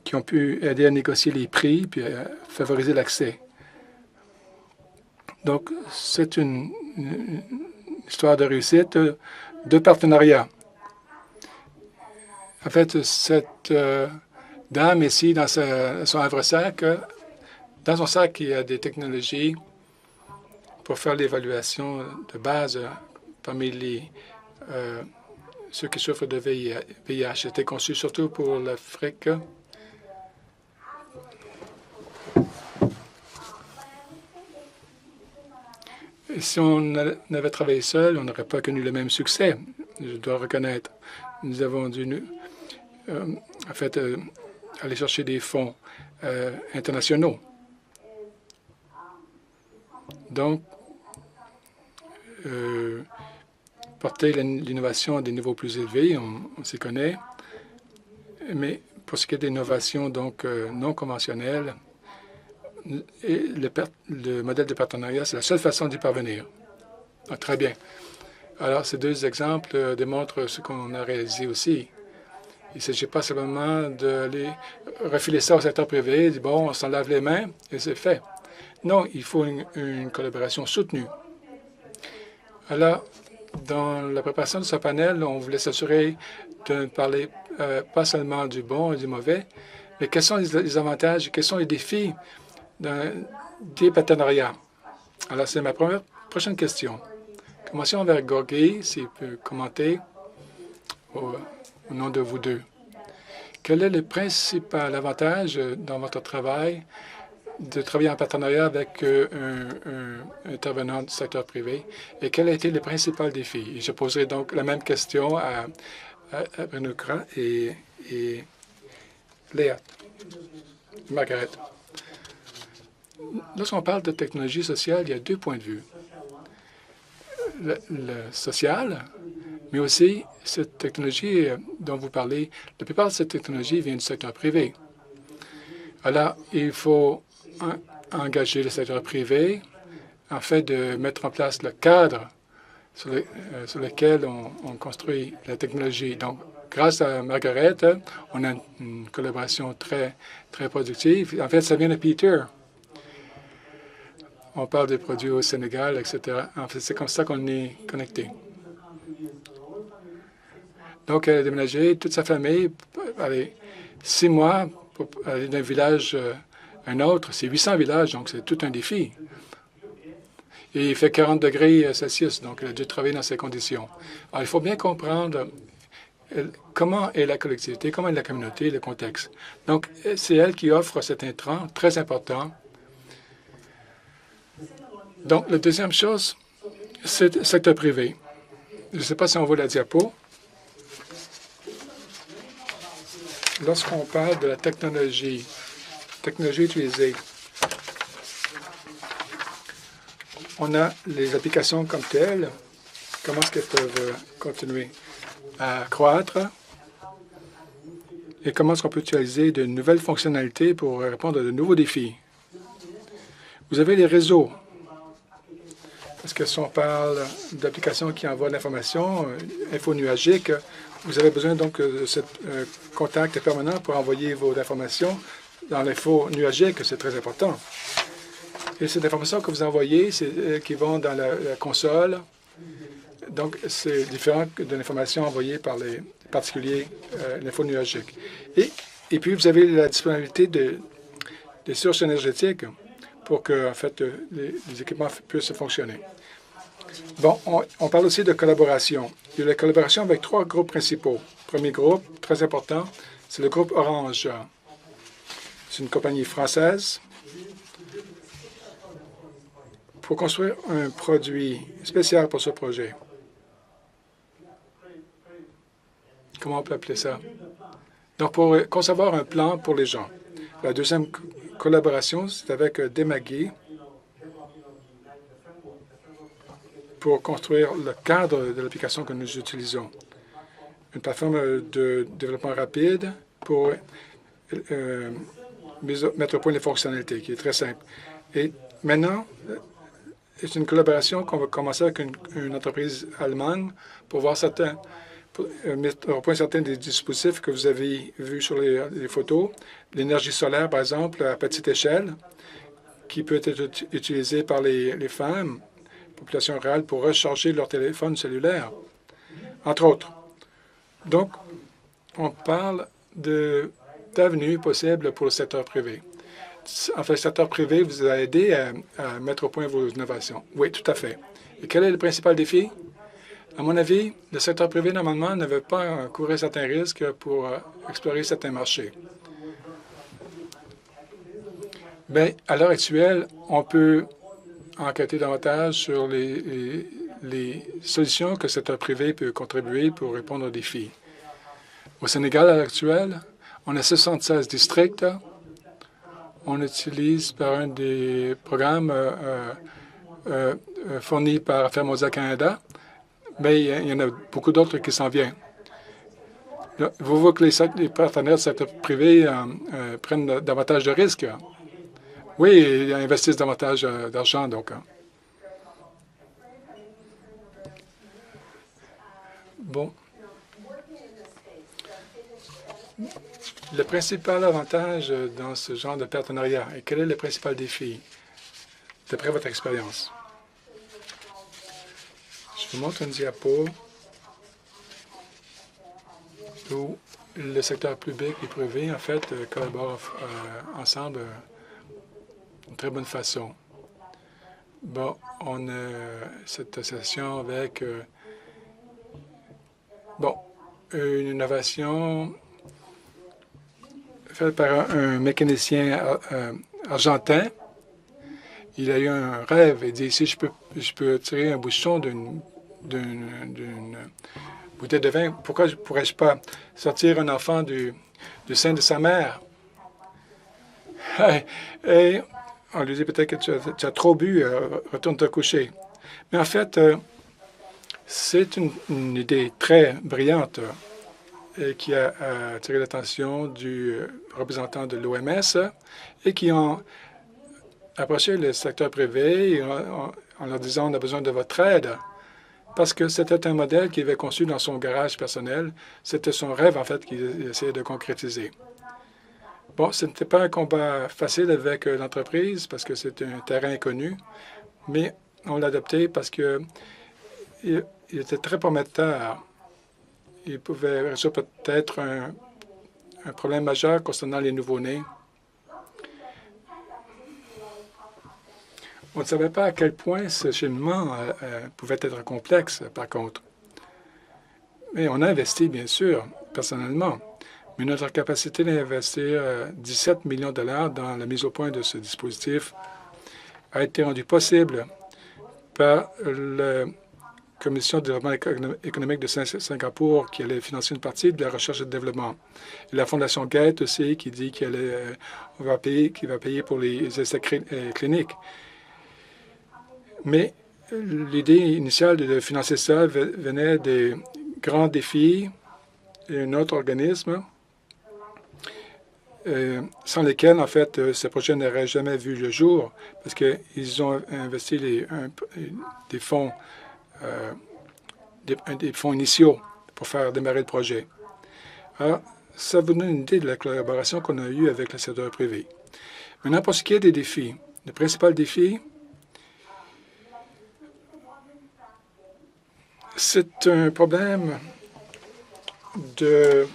qui ont pu aider à négocier les prix puis à favoriser l'accès. Donc, c'est une histoire de réussite, de partenariat. En fait, cette dame ici, dans son havre-sac, dans son sac, il y a des technologies pour faire l'évaluation de base parmi ceux qui souffrent de VIH. C'était conçu surtout pour l'Afrique. Et si on avait travaillé seul, on n'aurait pas connu le même succès, je dois reconnaître. Nous avons dû, en fait, aller chercher des fonds internationaux. Donc, porter l'innovation à des niveaux plus élevés, on s'y connaît. Mais pour ce qui est d'innovation donc non conventionnelle, et le modèle de partenariat, c'est la seule façon d'y parvenir. Ah, très bien. Alors, ces deux exemples démontrent ce qu'on a réalisé aussi. Il ne s'agit pas simplement d'aller refiler ça au secteur privé, dire, bon, on s'en lave les mains et c'est fait. Non, il faut une collaboration soutenue. Alors, dans la préparation de ce panel, on voulait s'assurer de ne parler pas seulement du bon et du mauvais, mais quels sont les avantages et quels sont les défis des partenariats. Alors, c'est ma prochaine question. Commençons avec Gorgui, s'il peut commenter au nom de vous deux. Quel est le principal avantage dans votre travail de travailler en partenariat avec un intervenant du secteur privé et quel a été le principal défi? Et je poserai donc la même question à Bruno Kra et Léa, Margaret. Lorsqu'on parle de technologie sociale, il y a deux points de vue. Le social, mais aussi cette technologie dont vous parlez, la plupart de cette technologie vient du secteur privé. Alors, il faut engager le secteur privé afin de mettre en place le cadre sur lequel on construit la technologie. Donc, grâce à Margaret, on a une collaboration très, très productive. En fait, ça vient de Peter. On parle des produits au Sénégal, etc. En fait, c'est comme ça qu'on est connecté. Donc, elle a déménagé, toute sa famille, allez, 6 mois pour aller d'un village à un autre. C'est 800 villages, donc c'est tout un défi. Et il fait 40 degrés Celsius, donc elle a dû travailler dans ces conditions. Alors, il faut bien comprendre comment est la collectivité, comment est la communauté, le contexte. Donc, c'est elle qui offre cet intrant très important. Donc, la deuxième chose, c'est le secteur privé. Je ne sais pas si on voit la diapo. Lorsqu'on parle de la technologie utilisée, on a les applications comme telles, comment est-ce qu'elles peuvent continuer à croître et comment est-ce qu'on peut utiliser de nouvelles fonctionnalités pour répondre à de nouveaux défis. Vous avez les réseaux. Parce que si on parle d'applications qui envoient de l'information, info nuagique, vous avez besoin donc de ce contact permanent pour envoyer vos informations dans l'info nuagique, c'est très important. Et cette information que vous envoyez, c'est qui vont dans la console. Donc, c'est différent de l'information envoyée par les particuliers, l'info nuagique. Et puis, vous avez la disponibilité des sources énergétiques pour que, en fait, les équipements puissent fonctionner. Bon, on parle aussi de collaboration. Il y a la collaboration avec 3 groupes principaux. Premier groupe, très important, c'est le groupe Orange. C'est une compagnie française. Pour construire un produit spécial pour ce projet, comment on peut appeler ça? Donc, pour concevoir un plan pour les gens. La deuxième collaboration, c'est avec Demagui pour construire le cadre de l'application que nous utilisons. Une plateforme de développement rapide pour mettre au point les fonctionnalités, qui est très simple. Et maintenant, c'est une collaboration qu'on va commencer avec une entreprise allemande pour voir mettre au point certains des dispositifs que vous avez vus sur les photos. L'énergie solaire, par exemple, à petite échelle, qui peut être utilisée par les femmes, population rurale, pour recharger leur téléphone cellulaire, entre autres. Donc, on parle d'avenues possibles pour le secteur privé. En fait, le secteur privé vous a aidé à mettre au point vos innovations. Oui, tout à fait. Et quel est le principal défi? À mon avis, le secteur privé, normalement, ne veut pas courir certains risques pour explorer certains marchés. Bien, à l'heure actuelle, on peut enquêter davantage sur les solutions que le secteur privé peut contribuer pour répondre aux défis. Au Sénégal, à l'heure actuelle, on a 76 districts. On utilise par un des programmes fournis par Fermosa Canada, mais il y en a beaucoup d'autres qui s'en viennent. Vous voyez que les partenaires du secteur privé prennent davantage de risques. Oui, ils investissent davantage d'argent, donc. Bon. Le principal avantage dans ce genre de partenariat, et quel est le principal défi, d'après votre expérience? Je vous montre une diapo où le secteur public et privé, en fait, collaborent ensemble d'une très bonne façon. Bon, on a cette association avec une innovation faite par un mécanicien argentin. Il a eu un rêve. Il dit, si je peux tirer un bouchon d'une bouteille de vin, pourquoi ne pourrais-je pas sortir un enfant du sein de sa mère? Et on lui dit peut-être que tu as trop bu, retourne te coucher. Mais en fait, c'est une idée très brillante et qui a attiré l'attention du représentant de l'OMS et qui ont approché le secteur privé en leur disant « on a besoin de votre aide ». Parce que c'était un modèle qu'il avait conçu dans son garage personnel. C'était son rêve, en fait, qu'il essayait de concrétiser. Bon, ce n'était pas un combat facile avec l'entreprise parce que c'était un terrain inconnu, mais on l'a adopté parce qu'il était très prometteur. Il pouvait résoudre peut-être un problème majeur concernant les nouveau-nés. On ne savait pas à quel point ce cheminement pouvait être complexe, par contre. Mais on a investi, bien sûr, personnellement. Mais notre capacité d'investir 17 millions de dollars dans la mise au point de ce dispositif a été rendue possible par la Commission de développement économique de Singapour qui allait financer une partie de la recherche et de développement. Et la Fondation Gates aussi qui dit qu'il va payer pour les essais cliniques. Mais l'idée initiale de financer ça venait des grands défis et un autre organisme sans lesquels, en fait, ce projet n'aurait jamais vu le jour parce qu'ils ont investi des fonds initiaux pour faire démarrer le projet. Alors, ça vous donne une idée de la collaboration qu'on a eue avec le secteur privé. Maintenant, pour ce qui est des défis, le principal défi, c'est un problème de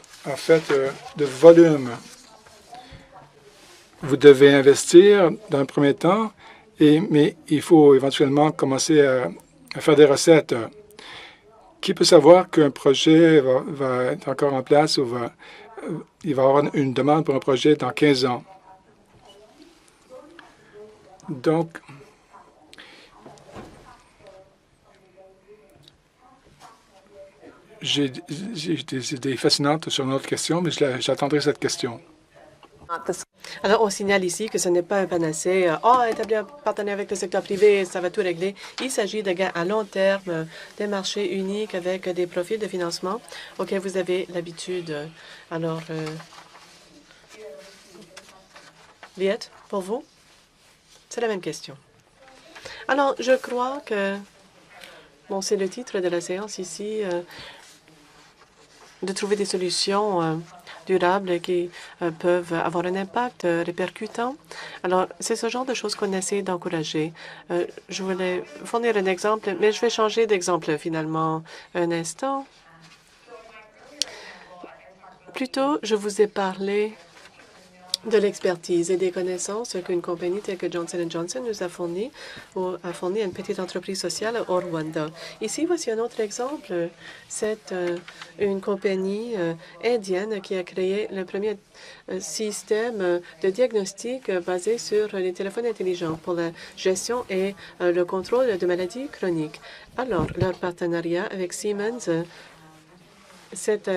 volume. Vous devez investir dans le premier temps, mais il faut éventuellement commencer à faire des recettes. Qui peut savoir qu'un projet va être encore en place ou il va y avoir une demande pour un projet dans 15 ans? Donc, j'ai des idées fascinantes sur une autre question, mais j'attendrai cette question. Alors, on signale ici que ce n'est pas un panacée. Établir un partenariat avec le secteur privé, ça va tout régler. Il s'agit de gains à long terme, des marchés uniques avec des profils de financement auxquels vous avez l'habitude. Alors, Liette, pour vous, c'est la même question. Alors, je crois que, bon, c'est le titre de la séance ici, de trouver des solutions durables qui peuvent avoir un impact répercutant. Alors, c'est ce genre de choses qu'on essaie d'encourager. Je voulais fournir un exemple, mais je vais changer d'exemple finalement un instant. Plutôt, je vous ai parlé de l'expertise et des connaissances qu'une compagnie telle que Johnson & Johnson nous a fourni à une petite entreprise sociale au Rwanda. Ici, voici un autre exemple. C'est une compagnie indienne qui a créé le premier système de diagnostic basé sur les téléphones intelligents pour la gestion et le contrôle de maladies chroniques. Alors, leur partenariat avec Siemens, c'est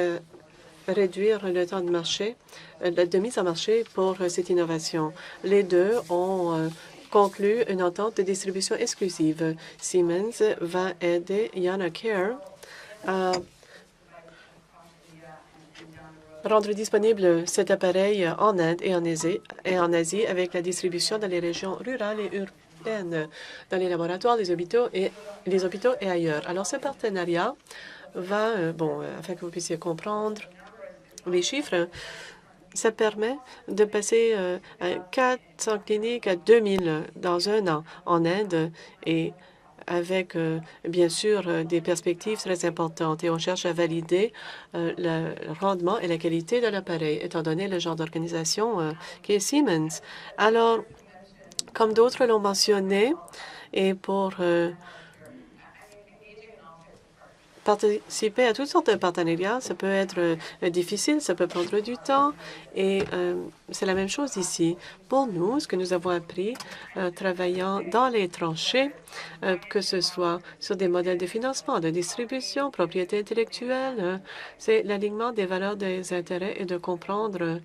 réduire le temps de marché, de mise en marché pour cette innovation. Les deux ont conclu une entente de distribution exclusive. Siemens va aider Yanacare à rendre disponible cet appareil en Inde et en Asie avec la distribution dans les régions rurales et urbaines, dans les laboratoires, les hôpitaux et ailleurs. Alors, ce partenariat va, afin que vous puissiez comprendre les chiffres, ça permet de passer à 400 cliniques à 2000 dans un an en Inde et avec, bien sûr, des perspectives très importantes. Et on cherche à valider le rendement et la qualité de l'appareil, étant donné le genre d'organisation qui est Siemens. Alors, comme d'autres l'ont mentionné, et pour participer à toutes sortes de partenariats, ça peut être difficile, ça peut prendre du temps et c'est la même chose ici. Pour nous, ce que nous avons appris travaillant dans les tranchées, que ce soit sur des modèles de financement, de distribution, propriété intellectuelle, c'est l'alignement des valeurs des intérêts et de comprendre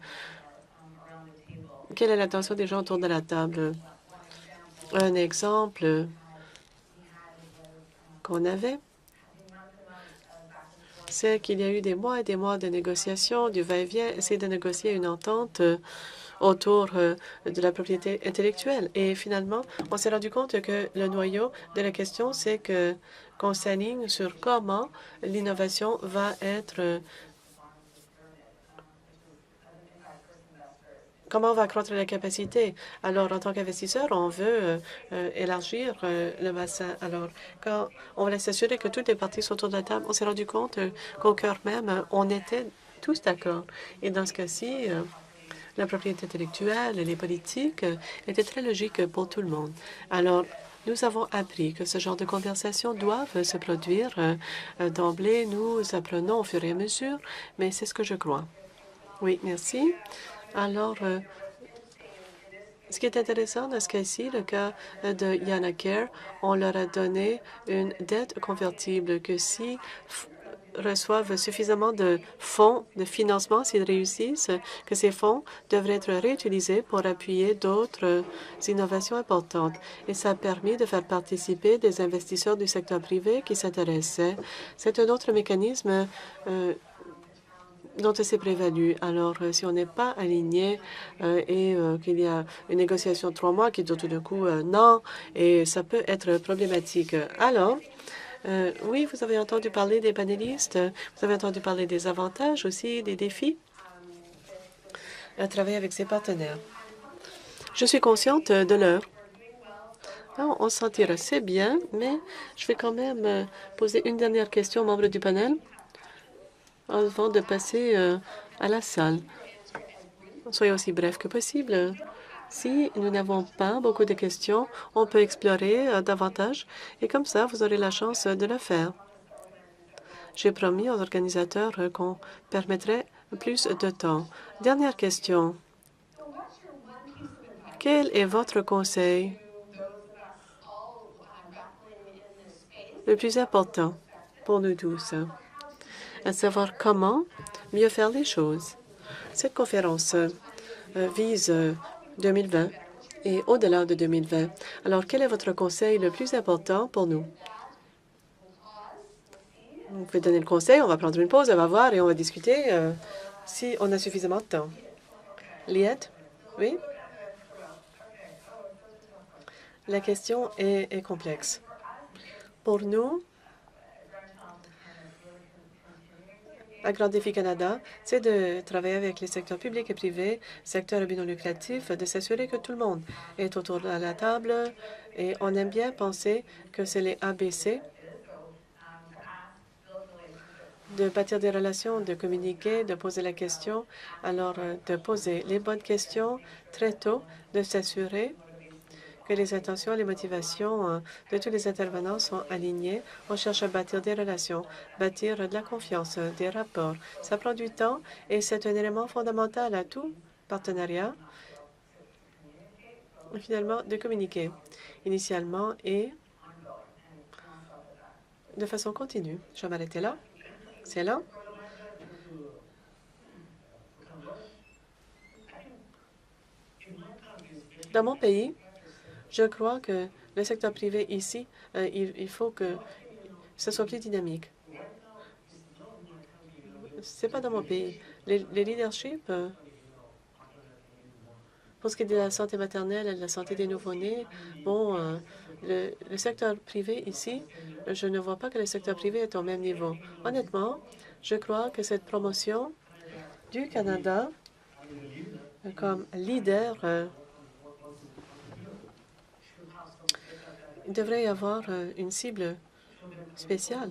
quelle est l'attention des gens autour de la table. Un exemple qu'on avait, c'est qu'il y a eu des mois et des mois de négociations, du va-et-vient, essayer de négocier une entente autour de la propriété intellectuelle. Et finalement, on s'est rendu compte que le noyau de la question, c'est qu'on s'aligne sur comment l'innovation va être comment on va accroître la capacité. Alors, en tant qu'investisseur, on veut élargir le bassin. Alors, quand on voulait s'assurer que toutes les parties sont autour de la table, on s'est rendu compte qu'au cœur même, on était tous d'accord. Et dans ce cas-ci, la propriété intellectuelle et les politiques étaient très logiques pour tout le monde. Alors, nous avons appris que ce genre de conversations doivent se produire d'emblée. Nous apprenons au fur et à mesure, mais c'est ce que je crois. Oui, merci. Alors, ce qui est intéressant dans ce cas-ci, le cas de Yanacare, on leur a donné une dette convertible que s'ils reçoivent suffisamment de fonds de financement, s'ils réussissent, que ces fonds devraient être réutilisés pour appuyer d'autres innovations importantes. Et ça a permis de faire participer des investisseurs du secteur privé qui s'intéressaient. C'est un autre mécanisme dont c'est prévalu. Alors, si on n'est pas aligné et qu'il y a une négociation de 3 mois qui dure tout d'un coup un an, et ça peut être problématique. Alors, oui, vous avez entendu parler des panélistes, vous avez entendu parler des avantages aussi, des défis à travailler avec ses partenaires. Je suis consciente de l'heure. On s'en tire assez bien, mais je vais quand même poser une dernière question aux membres du panel avant de passer à la salle. Soyez aussi bref que possible. Si nous n'avons pas beaucoup de questions, on peut explorer davantage et comme ça, vous aurez la chance de le faire. J'ai promis aux organisateurs qu'on permettrait plus de temps. Dernière question. Quel est votre conseil le plus important pour nous tous? À savoir comment mieux faire les choses. Cette conférence vise 2020 et au-delà de 2020. Alors, quel est votre conseil le plus important pour nous? Vous pouvez donner le conseil, on va prendre une pause, on va voir et on va discuter si on a suffisamment de temps. Liette? Oui? La question est complexe. Pour nous, à Grand Défi Canada, c'est de travailler avec les secteurs publics et privés, secteurs à but non lucratif, de s'assurer que tout le monde est autour de la table. Et on aime bien penser que c'est les ABC, de bâtir des relations, de communiquer, de poser la question. Alors, de poser les bonnes questions très tôt, de s'assurer que les intentions et les motivations de tous les intervenants sont alignées. On cherche à bâtir des relations, bâtir de la confiance, des rapports. Ça prend du temps et c'est un élément fondamental à tout partenariat, finalement, de communiquer initialement et de façon continue. Je vais m'arrêter là. Excellent. Dans mon pays, Je crois que le secteur privé ici, il faut que ce soit plus dynamique. Ce n'est pas dans mon pays. Les leaderships, pour ce qui est de la santé maternelle et de la santé des nouveau-nés, bon, le secteur privé ici, je ne vois pas que le secteur privé est au même niveau. Honnêtement, je crois que cette promotion du Canada comme leader, il devrait y avoir une cible spéciale.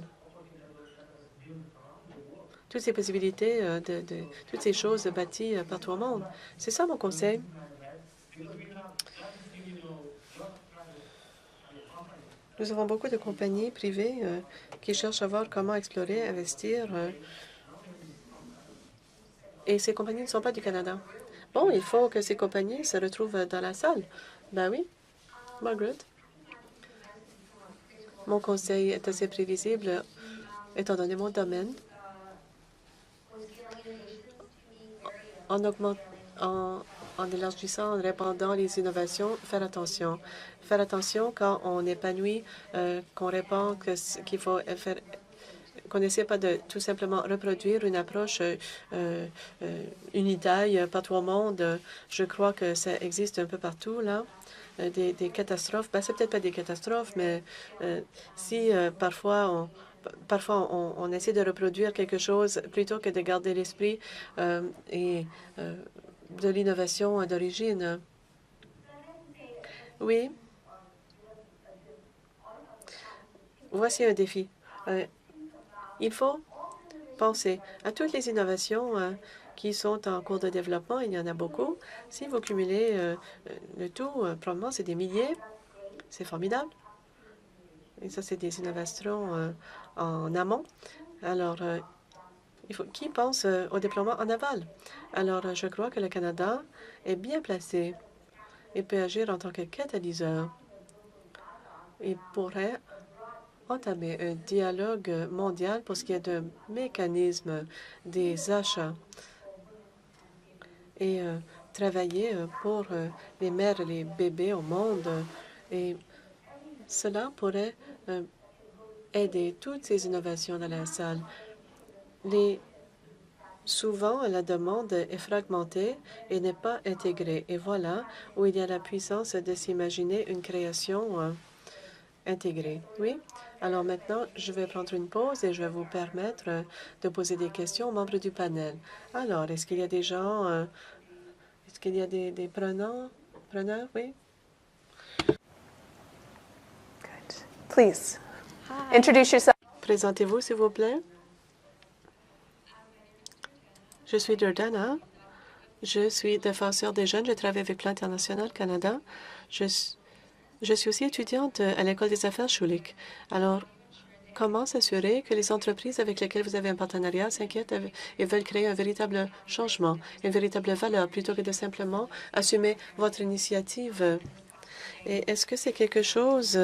Toutes ces possibilités, toutes ces choses bâties partout au monde. C'est ça mon conseil. Nous avons beaucoup de compagnies privées qui cherchent à voir comment explorer, investir. Et ces compagnies ne sont pas du Canada. Bon, il faut que ces compagnies se retrouvent dans la salle. Ben oui, Margaret. Mon conseil est assez prévisible, étant donné mon domaine. En élargissant, en répandant les innovations, faire attention. Faire attention quand on épanouit, qu'on répand qu'il faut faire, qu'on n'essaie pas de tout simplement reproduire une approche unitaire partout au monde. Je crois que ça existe un peu partout, là. Des catastrophes. Ben, c'est peut-être pas des catastrophes, mais si parfois on essaie de reproduire quelque chose plutôt que de garder l'esprit et de l'innovation d'origine. Oui. Voici un défi. Il faut penser à toutes les innovations qui sont en cours de développement. Il y en a beaucoup. Si vous cumulez le tout, probablement c'est des milliers. C'est formidable. Et ça, c'est des innovations en amont. Alors, qui pense au déploiement en aval? Alors, je crois que le Canada est bien placé et peut agir en tant que catalyseur. Il pourrait entamer un dialogue mondial pour ce qui est de mécanisme des achats et travailler pour les mères et les bébés au monde. Et cela pourrait aider toutes ces innovations dans la salle. Souvent, la demande est fragmentée et n'est pas intégrée. Et voilà où il y a la puissance de s'imaginer une création intégrée. Oui? Alors maintenant, je vais prendre une pause et je vais vous permettre de poser des questions aux membres du panel. Alors, est-ce qu'il y a des gens, est-ce qu'il y a des preneurs? Oui? Please, introduce yourself. Présentez-vous, s'il vous plaît. Je suis Jordana. Je suis défenseur des jeunes. Je travaille avec Plan International Canada. Je suis aussi étudiante à l'École des affaires Schulich. Alors, comment s'assurer que les entreprises avec lesquelles vous avez un partenariat s'inquiètent et veulent créer un véritable changement, une véritable valeur, plutôt que de simplement assumer votre initiative? Et est-ce que c'est quelque chose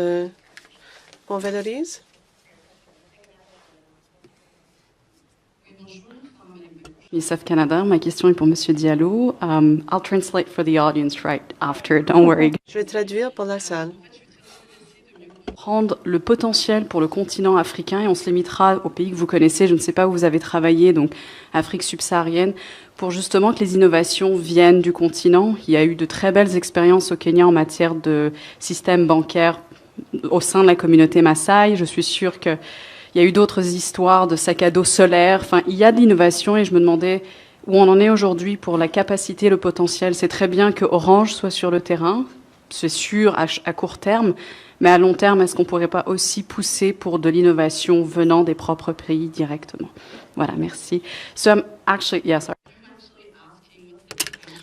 qu'on valorise? UNICEF Canada, ma question est pour Monsieur Diallo. I'll translate for the audience right after, don't worry. Je vais traduire pour la salle. Prendre le potentiel pour le continent africain et on se limitera aux pays que vous connaissez. Je ne sais pas où vous avez travaillé, donc Afrique subsaharienne, pour justement que les innovations viennent du continent. Il y a eu de très belles expériences au Kenya en matière de système bancaire au sein de la communauté Maasai. Je suis sûre que il y a eu d'autres histoires de sacs à dos solaires. Enfin, il y a de l'innovation et je me demandais où on en est aujourd'hui pour la capacité, le potentiel. C'est très bien que Orange soit sur le terrain, c'est sûr à court terme, mais à long terme, est-ce qu'on ne pourrait pas aussi pousser pour de l'innovation venant des propres pays directement? Voilà, merci. So I'm actually, yeah, sorry.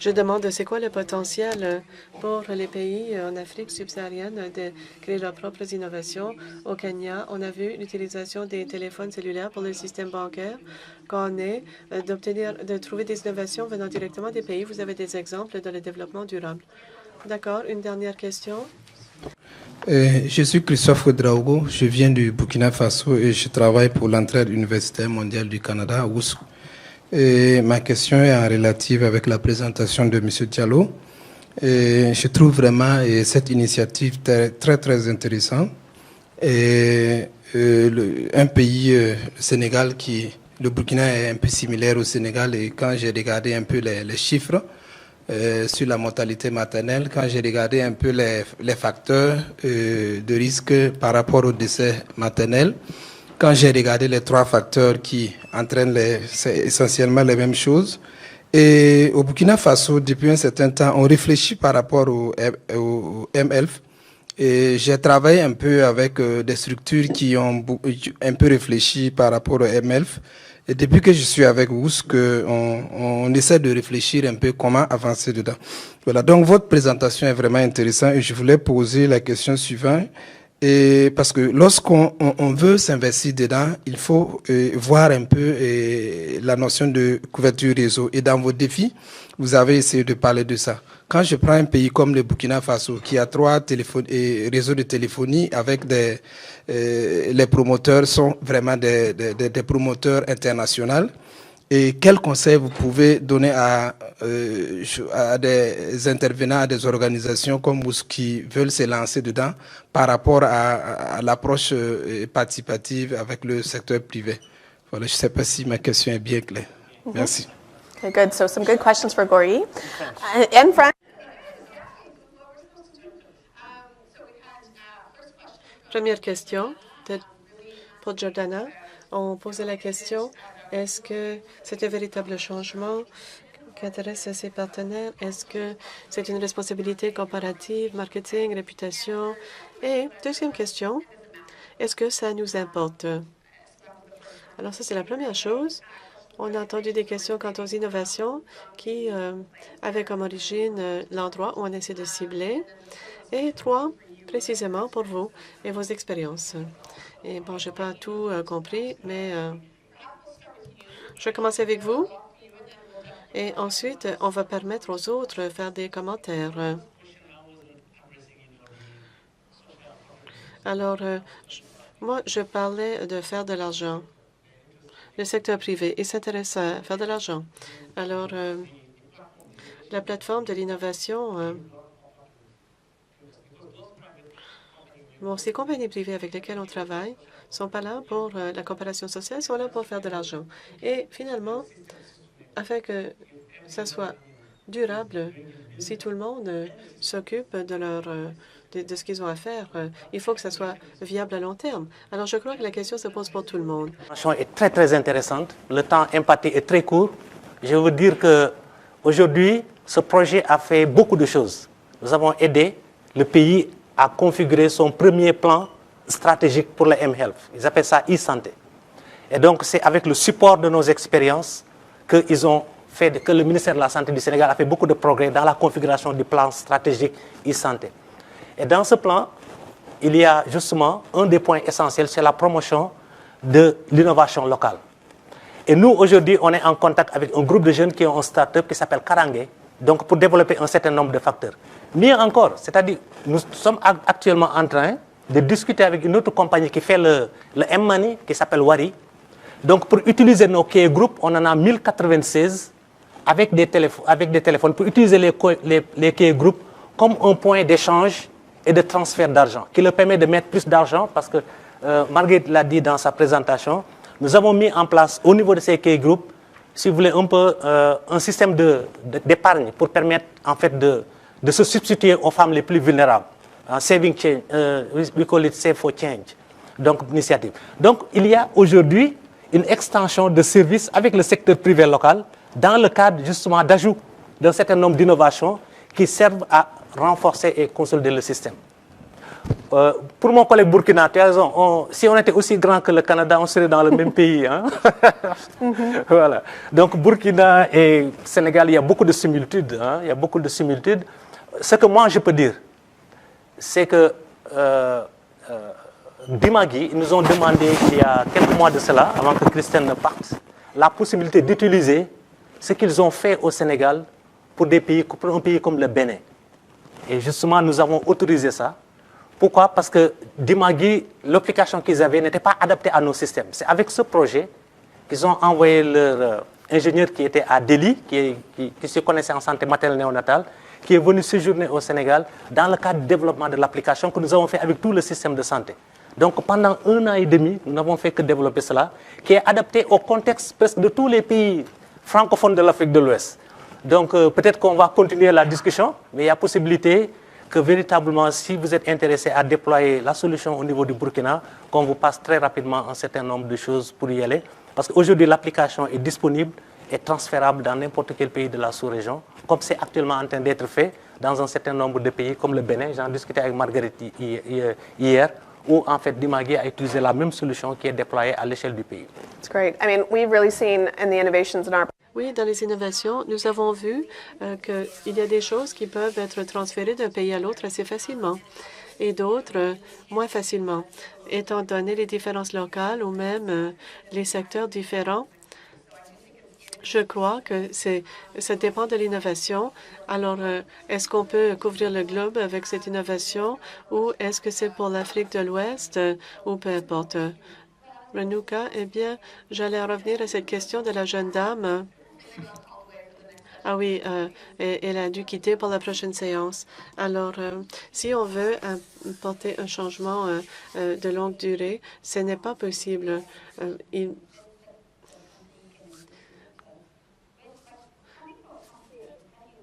Je demande, c'est quoi le potentiel pour les pays en Afrique subsaharienne de créer leurs propres innovations? Au Kenya, on a vu l'utilisation des téléphones cellulaires pour le système bancaire, qu'on est de trouver des innovations venant directement des pays. Vous avez des exemples dans le développement durable. D'accord. Une dernière question. Je suis Christophe Ouedraogo, je viens du Burkina Faso et je travaille pour l'entraide universitaire mondiale du Canada à Ouagadougou. Et ma question est en relative avec la présentation de M. Diallo. Et je trouve vraiment cette initiative très, très intéressante. Et un pays, le Sénégal, le Burkina est un peu similaire au Sénégal. Et quand j'ai regardé un peu les chiffres sur la mortalité maternelle, quand j'ai regardé un peu les facteurs de risque par rapport au décès maternel, quand j'ai regardé les 3 facteurs qui entraînent c'est essentiellement les mêmes choses. Et au Burkina Faso, depuis un certain temps, on réfléchit par rapport au mHealth. Et j'ai travaillé un peu avec des structures qui ont un peu réfléchi par rapport au mHealth. Et depuis que je suis avec vous, on essaie de réfléchir un peu comment avancer dedans. Voilà, donc votre présentation est vraiment intéressante et je voulais poser la question suivante. Et parce que lorsqu'on veut s'investir dedans, il faut voir un peu la notion de couverture réseau. Et dans vos défis, vous avez essayé de parler de ça. Quand je prends un pays comme le Burkina Faso, qui a 3 réseaux de téléphonie avec les promoteurs sont vraiment des promoteurs internationaux. Et quels conseils vous pouvez donner à des intervenants, à des organisations comme vous qui veulent se lancer dedans par rapport à l'approche participative avec le secteur privé? Voilà, je ne sais pas si ma question est bien claire. Merci. Okay, good. So some good questions for Gorgi. In front. Première question pour Jordana. On posait la question, est-ce que c'est un véritable changement qui intéresse ses partenaires? Est-ce que c'est une responsabilité comparative, marketing, réputation? Et deuxième question, est-ce que ça nous importe? Alors ça, c'est la première chose. On a entendu des questions quant aux innovations qui avaient comme origine l'endroit où on essaie de cibler. Et 3, précisément pour vous et vos expériences. Et bon, je n'ai pas tout compris, mais je vais commencer avec vous. Et ensuite, on va permettre aux autres de faire des commentaires. Alors, moi, je parlais de faire de l'argent. Le secteur privé, il s'intéresse à faire de l'argent. Alors, la plateforme de l'innovation, ces compagnies privées avec lesquelles on travaille ne sont pas là pour la coopération sociale, sont là pour faire de l'argent. Et finalement, afin que ça soit durable, si tout le monde s'occupe de ce qu'ils ont à faire, il faut que ça soit viable à long terme. Alors, je crois que la question se pose pour tout le monde. La question est très, très intéressante. Le temps imparti est très court. Je veux dire qu'aujourd'hui, ce projet a fait beaucoup de choses. Nous avons aidé le pays à configurer son premier plan stratégique pour le mHealth. Ils appellent ça e-santé. Et donc, c'est avec le support de nos expériences que le ministère de la Santé du Sénégal a fait beaucoup de progrès dans la configuration du plan stratégique e-santé. Et dans ce plan, il y a justement un des points essentiels, c'est la promotion de l'innovation locale. Et nous, aujourd'hui, on est en contact avec un groupe de jeunes qui ont un start-up qui s'appelle Karangé, donc pour développer un certain nombre de facteurs. Mieux encore, c'est-à-dire, nous sommes actuellement en train de discuter avec une autre compagnie qui fait le M-Money, qui s'appelle Wari. Donc, pour utiliser nos key groups, on en a 1096 avec des téléphones pour utiliser les key groups comme un point d'échange et de transfert d'argent, qui leur permet de mettre plus d'argent parce que, Marguerite l'a dit dans sa présentation, nous avons mis en place au niveau de ces key groups, si vous voulez, un peu un système d'épargne pour permettre en fait de se substituer aux femmes les plus vulnérables. Saving change, we call it Save for Change, donc initiative. Donc il y a aujourd'hui une extension de services avec le secteur privé local dans le cadre justement d'ajout d'un certain nombre d'innovations qui servent à renforcer et consolider le système. Pour mon collègue Burkina, tu as raison, si on était aussi grand que le Canada, on serait dans le même pays. Hein? Voilà. Donc Burkina et Sénégal, il y a beaucoup de similitudes. Hein? Il y a beaucoup de similitudes. Ce que moi je peux dire, c'est que Dimagui, ils nous ont demandé il y a quelques mois de cela, avant que Christine ne parte, la possibilité d'utiliser ce qu'ils ont fait au Sénégal pour un pays comme le Bénin. Et justement, nous avons autorisé ça. Pourquoi? Parce que Dimagui, l'application qu'ils avaient n'était pas adaptée à nos systèmes. C'est avec ce projet qu'ils ont envoyé leur ingénieur qui était à Delhi, qui se connaissait en santé maternelle néonatale, qui est venu séjourner au Sénégal dans le cadre du développement de l'application que nous avons fait avec tout le système de santé. Donc pendant 1 an et demi, nous n'avons fait que développer cela, qui est adapté au contexte presque de tous les pays francophones de l'Afrique de l'Ouest. Donc peut-être qu'on va continuer la discussion, mais il y a possibilité que véritablement, si vous êtes intéressé à déployer la solution au niveau du Burkina, qu'on vous passe très rapidement un certain nombre de choses pour y aller. Parce qu'aujourd'hui, l'application est disponible et transférable dans n'importe quel pays de la sous-région, comme c'est actuellement en train d'être fait dans un certain nombre de pays, comme le Bénin. J'en discutais avec Marguerite hier, où en fait Dimagui a utilisé la même solution qui est déployée à l'échelle du pays. It's great. I mean, we've really seen in the innovations in our Oui, dans les innovations, nous avons vu qu'il y a des choses qui peuvent être transférées d'un pays à l'autre assez facilement et d'autres moins facilement, étant donné les différences locales ou même les secteurs différents. Je crois que ça dépend de l'innovation. Alors, est-ce qu'on peut couvrir le globe avec cette innovation ou est-ce que c'est pour l'Afrique de l'Ouest ou peu importe? Renuka, eh bien, j'allais revenir à cette question de la jeune dame. Ah oui, elle a dû quitter pour la prochaine séance. Alors, si on veut apporter un changement de longue durée, ce n'est pas possible.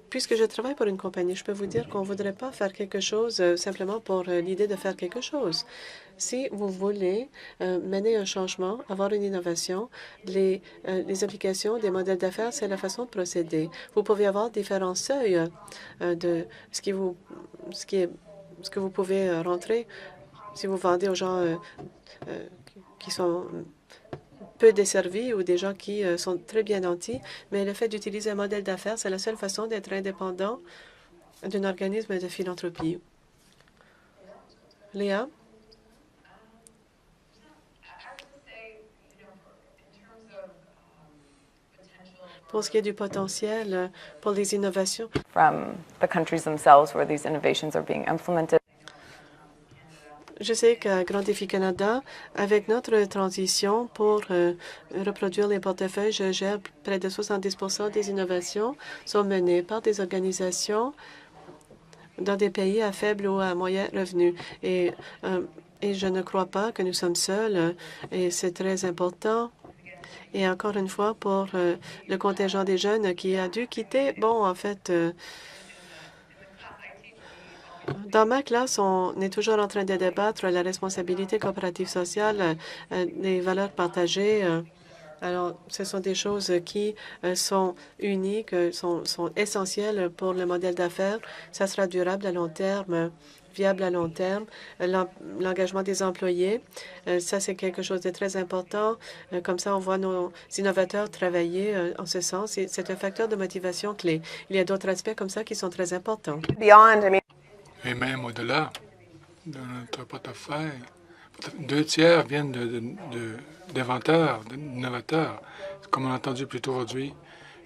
Puisque je travaille pour une compagnie, je peux vous dire qu'on ne voudrait pas faire quelque chose simplement pour l'idée de faire quelque chose. Si vous voulez mener un changement, avoir une innovation, les applications des modèles d'affaires, c'est la façon de procéder. Vous pouvez avoir différents seuils de ce que vous pouvez rentrer si vous vendez aux gens qui sont peu desservis ou des gens qui sont très bien nantis, mais le fait d'utiliser un modèle d'affaires, c'est la seule façon d'être indépendant d'un organisme de philanthropie. Léa? Pour ce qui est du potentiel pour les innovations, from the countries themselves where these innovations are being implemented. je sais qu'à Grand Défi Canada, avec notre transition pour reproduire les portefeuilles, je gère près de 70% des innovations sont menées par des organisations dans des pays à faible ou à moyen revenu. Et je ne crois pas que nous sommes seuls et c'est très important. Et encore une fois, pour le contingent des jeunes qui a dû quitter, bon, en fait, dans ma classe, on est toujours en train de débattre la responsabilité coopérative sociale, les valeurs partagées. Alors, ce sont des choses qui sont uniques, sont essentielles pour le modèle d'affaires. Ça sera durable à long terme, viable à long terme. L'engagement des employés, ça, c'est quelque chose de très important. Comme ça, on voit nos innovateurs travailler en ce sens. C'est un facteur de motivation clé. Il y a d'autres aspects comme ça qui sont très importants. beyond, I mean, Et même au-delà de notre portefeuille, 2 tiers viennent d'inventeurs, d'innovateurs. Comme on a entendu plus tôt aujourd'hui,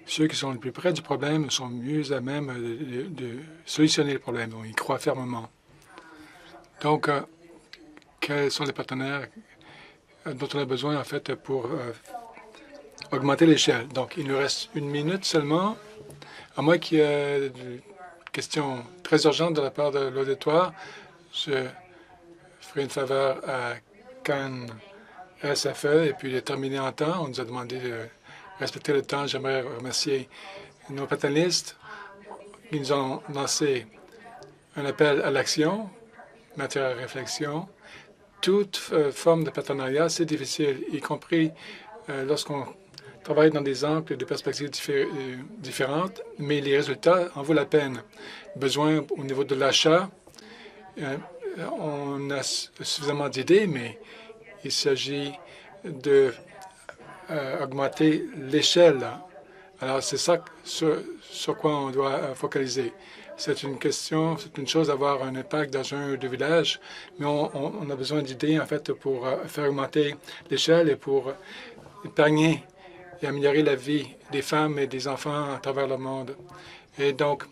ceux qui sont le plus près du problème sont mieux à même de solutionner le problème. On y croit fermement. Donc, quels sont les partenaires dont on a besoin, en fait, pour augmenter l'échelle? Donc, il nous reste 1 minute seulement, à moins qu'il y ait des questions très urgentes de la part de l'auditoire. Je ferai une faveur à Cannes SFE et puis de terminer en temps. On nous a demandé de respecter le temps. J'aimerais remercier nos panélistes qui nous ont lancé un appel à l'action, matière à réflexion. Toute forme de partenariat, c'est difficile, y compris lorsqu'on travaille dans des angles et des perspectives différentes, mais les résultats en vaut la peine. Besoin au niveau de l'achat, on a suffisamment d'idées, mais il s'agit d'augmenter l'échelle. Alors, c'est ça sur quoi on doit focaliser. C'est une question, c'est une chose d'avoir un impact dans un ou deux villages, mais on a besoin d'idées, en fait, pour faire augmenter l'échelle et pour épargner et améliorer la vie des femmes et des enfants à travers le monde. Et donc,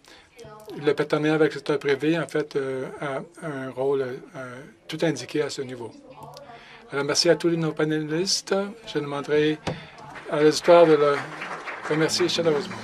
le partenariat avec le secteur privé, en fait, a un rôle tout indiqué à ce niveau. Alors, merci à tous nos panélistes. Je demanderai à l'auditoire de le remercier chaleureusement.